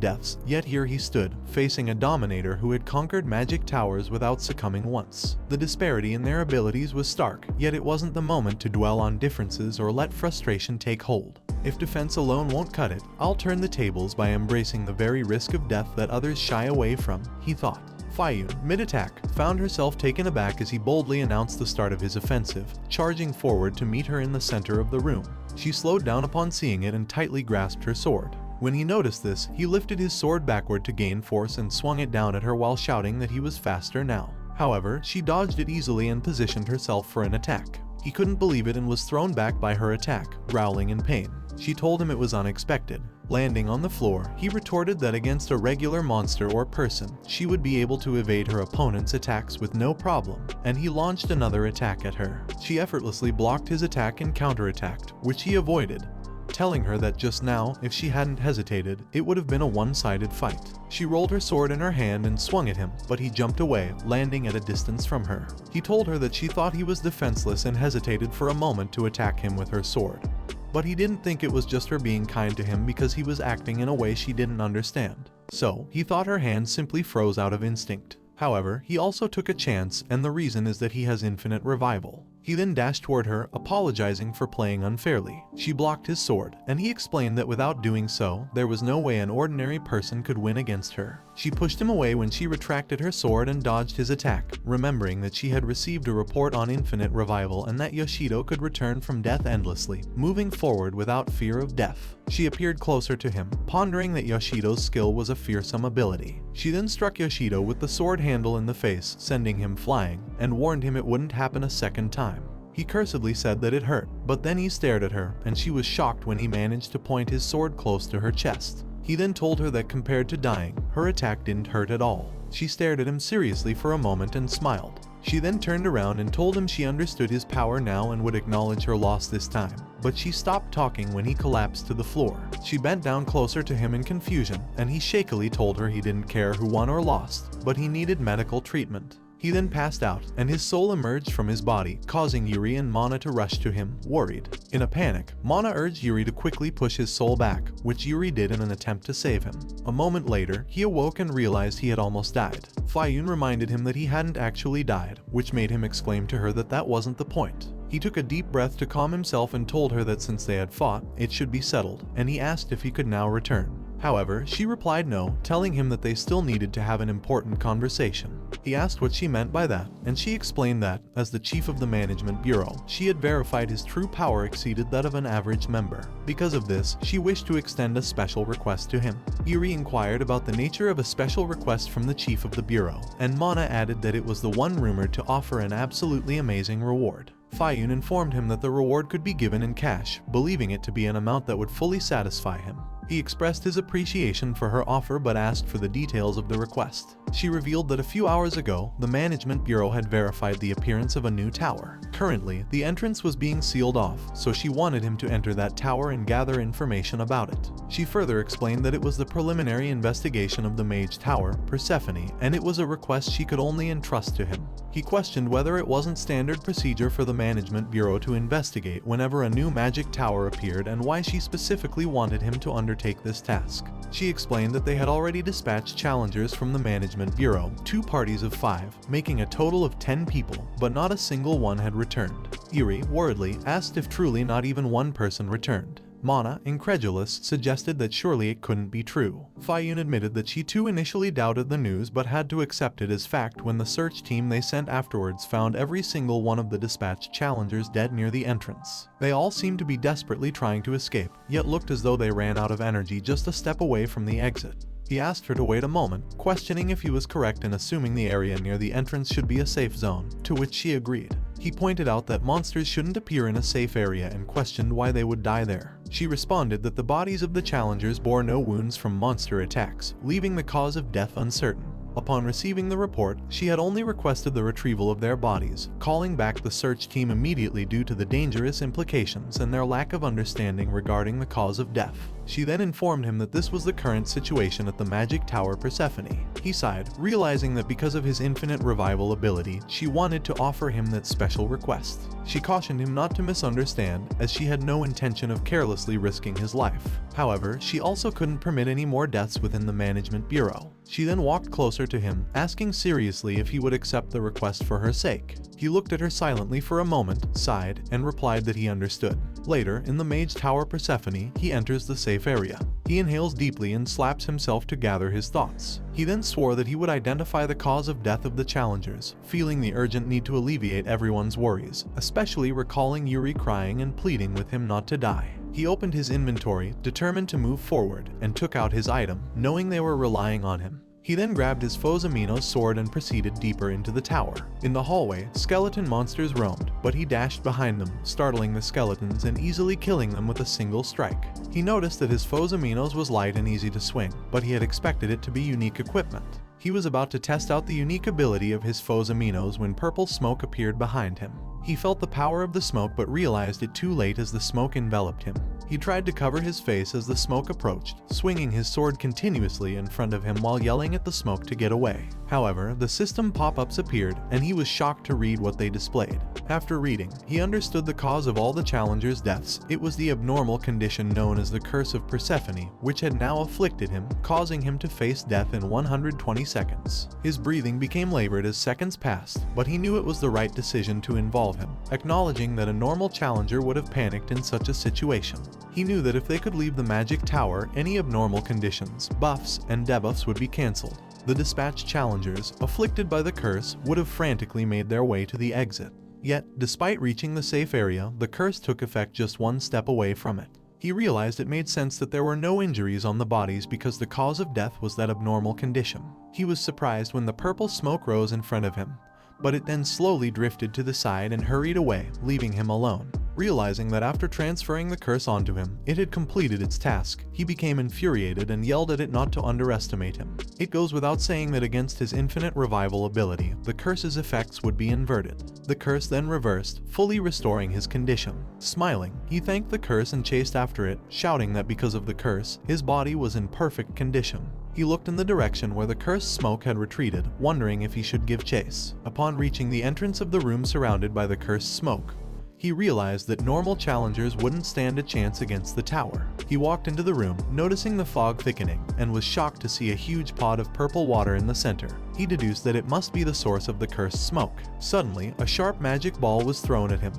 deaths, yet here he stood, facing a dominator who had conquered magic towers without succumbing once. The disparity in their abilities was stark, yet it wasn't the moment to dwell on differences or let frustration take hold. "If defense alone won't cut it, I'll turn the tables by embracing the very risk of death that others shy away from," he thought. Fayun, mid-attack, found herself taken aback as he boldly announced the start of his offensive, charging forward to meet her in the center of the room. She slowed down upon seeing it and tightly grasped her sword. When he noticed this, he lifted his sword backward to gain force and swung it down at her while shouting that he was faster now. However, she dodged it easily and positioned herself for an attack. He couldn't believe it and was thrown back by her attack, growling in pain. She told him it was unexpected. Landing on the floor, he retorted that against a regular monster or person, she would be able to evade her opponent's attacks with no problem, and he launched another attack at her. She effortlessly blocked his attack and counterattacked, which he avoided, telling her that just now, if she hadn't hesitated, it would have been a one-sided fight. She rolled her sword in her hand and swung at him, but he jumped away, landing at a distance from her. He told her that she thought he was defenseless and hesitated for a moment to attack him with her sword. But he didn't think it was just her being kind to him because he was acting in a way she didn't understand. So, he thought her hand simply froze out of instinct. However, he also took a chance, and the reason is that he has infinite revival. He then dashed toward her, apologizing for playing unfairly. She blocked his sword, and he explained that without doing so, there was no way an ordinary person could win against her. She pushed him away when she retracted her sword and dodged his attack, remembering that she had received a report on infinite revival and that Yoshito could return from death endlessly, moving forward without fear of death. She appeared closer to him, pondering that Yoshito's skill was a fearsome ability. She then struck Yoshito with the sword handle in the face, sending him flying, and warned him it wouldn't happen a second time. He cursedly said that it hurt, but then he stared at her, and she was shocked when he managed to point his sword close to her chest. He then told her that compared to dying, her attack didn't hurt at all. She stared at him seriously for a moment and smiled. She then turned around and told him she understood his power now and would acknowledge her loss this time. But she stopped talking when he collapsed to the floor. She bent down closer to him in confusion, and he shakily told her he didn't care who won or lost, but he needed medical treatment. He then passed out, and his soul emerged from his body, causing Yuri and Mana to rush to him, worried. In a panic, Mana urged Yuri to quickly push his soul back, which Yuri did in an attempt to save him. A moment later, he awoke and realized he had almost died. Fayun reminded him that he hadn't actually died, which made him exclaim to her that that wasn't the point. He took a deep breath to calm himself and told her that since they had fought, it should be settled, and he asked if he could now return. However, she replied no, telling him that they still needed to have an important conversation. He asked what she meant by that, and she explained that, as the chief of the Management Bureau, she had verified his true power exceeded that of an average member. Because of this, she wished to extend a special request to him. Yuri inquired about the nature of a special request from the chief of the Bureau, and Mana added that it was the one rumored to offer an absolutely amazing reward. Fayun informed him that the reward could be given in cash, believing it to be an amount that would fully satisfy him. He expressed his appreciation for her offer but asked for the details of the request. She revealed that a few hours ago, the Management Bureau had verified the appearance of a new tower. Currently, the entrance was being sealed off, so she wanted him to enter that tower and gather information about it. She further explained that it was the preliminary investigation of the Mage Tower, Persephone, and it was a request she could only entrust to him. He questioned whether it wasn't standard procedure for the Management Bureau to investigate whenever a new magic tower appeared and why she specifically wanted him to undertake this task. She explained that they had already dispatched challengers from the Management Bureau, 2 parties of 5, making a total of 10 people, but not a single one had returned. Yuri, worriedly, asked if truly not even one person returned. Mana, incredulous, suggested that surely it couldn't be true. Fayun admitted that she too initially doubted the news but had to accept it as fact when the search team they sent afterwards found every single one of the dispatched challengers dead near the entrance. They all seemed to be desperately trying to escape, yet looked as though they ran out of energy just a step away from the exit. He asked her to wait a moment, questioning if he was correct in assuming the area near the entrance should be a safe zone, to which she agreed. He pointed out that monsters shouldn't appear in a safe area and questioned why they would die there. She responded that the bodies of the challengers bore no wounds from monster attacks, leaving the cause of death uncertain. Upon receiving the report, she had only requested the retrieval of their bodies, calling back the search team immediately due to the dangerous implications and their lack of understanding regarding the cause of death. She then informed him that this was the current situation at the Magic Tower Persephone. He sighed, realizing that because of his infinite revival ability, she wanted to offer him that special request. She cautioned him not to misunderstand, as she had no intention of carelessly risking his life. However, she also couldn't permit any more deaths within the Management Bureau. She then walked closer to him, asking seriously if he would accept the request for her sake. He looked at her silently for a moment, sighed, and replied that he understood. Later, in the Mage Tower Persephone, he enters the safe area. He inhales deeply and slaps himself to gather his thoughts. He then swore that he would identify the cause of death of the challengers, feeling the urgent need to alleviate everyone's worries, especially recalling Yuri crying and pleading with him not to die. He opened his inventory, determined to move forward, and took out his item, knowing they were relying on him. He then grabbed his foe's Amino's sword and proceeded deeper into the tower. In the hallway, skeleton monsters roamed, but he dashed behind them, startling the skeletons and easily killing them with a single strike. He noticed that his foe's Aminos was light and easy to swing, but he had expected it to be unique equipment. He was about to test out the unique ability of his foe's Aminos when purple smoke appeared behind him. He felt the power of the smoke but realized it too late as the smoke enveloped him. He tried to cover his face as the smoke approached, swinging his sword continuously in front of him while yelling at the smoke to get away. However, the system pop-ups appeared, and he was shocked to read what they displayed. After reading, he understood the cause of all the challengers' deaths. It was the abnormal condition known as the Curse of Persephone, which had now afflicted him, causing him to face death in 120 seconds. His breathing became labored as seconds passed, but he knew it was the right decision to involve him, acknowledging that a normal challenger would have panicked in such a situation. He knew that if they could leave the Magic Tower, any abnormal conditions, buffs, and debuffs would be cancelled. The dispatched challengers, afflicted by the curse, would have frantically made their way to the exit. Yet, despite reaching the safe area, the curse took effect just one step away from it. He realized it made sense that there were no injuries on the bodies because the cause of death was that abnormal condition. He was surprised when the purple smoke rose in front of him, but it then slowly drifted to the side and hurried away, leaving him alone. Realizing that after transferring the curse onto him, it had completed its task, he became infuriated and yelled at it not to underestimate him. It goes without saying that against his infinite revival ability, the curse's effects would be inverted. The curse then reversed, fully restoring his condition. Smiling, he thanked the curse and chased after it, shouting that because of the curse, his body was in perfect condition. He looked in the direction where the cursed smoke had retreated, wondering if he should give chase. Upon reaching the entrance of the room surrounded by the cursed smoke, he realized that normal challengers wouldn't stand a chance against the tower. He walked into the room, noticing the fog thickening, and was shocked to see a huge pot of purple water in the center. He deduced that it must be the source of the cursed smoke. Suddenly, a sharp magic ball was thrown at him,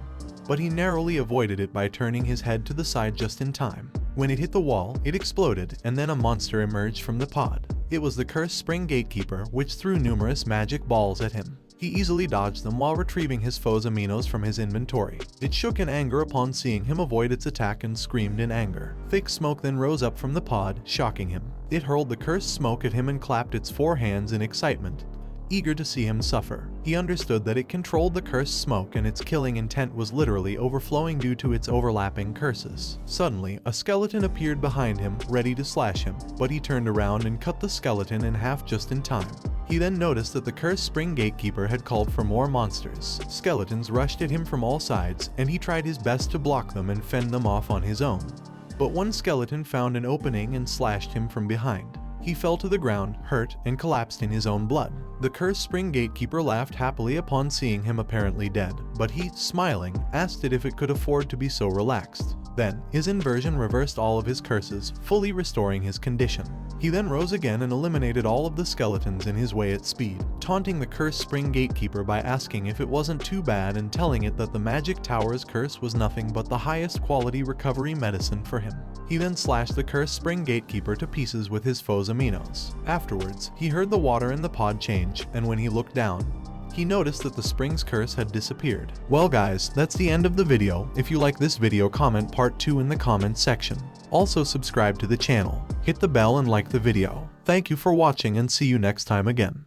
but he narrowly avoided it by turning his head to the side just in time. When it hit the wall, it exploded, and then a monster emerged from the pod. It was the cursed spring gatekeeper, which threw numerous magic balls at him. He easily dodged them while retrieving his foe's aminos from his inventory. It shook in anger upon seeing him avoid its attack and screamed in anger. Thick smoke then rose up from the pod, shocking him. It hurled the cursed smoke at him and clapped its 4 hands in excitement, eager to see him suffer. He understood that it controlled the cursed smoke and its killing intent was literally overflowing due to its overlapping curses. Suddenly, a skeleton appeared behind him, ready to slash him, but he turned around and cut the skeleton in half just in time. He then noticed that the cursed spring gatekeeper had called for more monsters. Skeletons rushed at him from all sides, and he tried his best to block them and fend them off on his own. But one skeleton found an opening and slashed him from behind. He fell to the ground, hurt, and collapsed in his own blood. The cursed spring gatekeeper laughed happily upon seeing him apparently dead, but he, smiling, asked it if it could afford to be so relaxed. Then, his inversion reversed all of his curses, fully restoring his condition. He then rose again and eliminated all of the skeletons in his way at speed, taunting the cursed spring gatekeeper by asking if it wasn't too bad and telling it that the magic tower's curse was nothing but the highest quality recovery medicine for him. He then slashed the cursed spring gatekeeper to pieces with his foe's aminos. Afterwards, he heard the water in the pod change, and when he looked down, he noticed that the spring's curse had disappeared. Well guys, that's the end of the video. If you like this video, comment part 2 in the comments section. Also subscribe to the channel, hit the bell and like the video. Thank you for watching and see you next time again.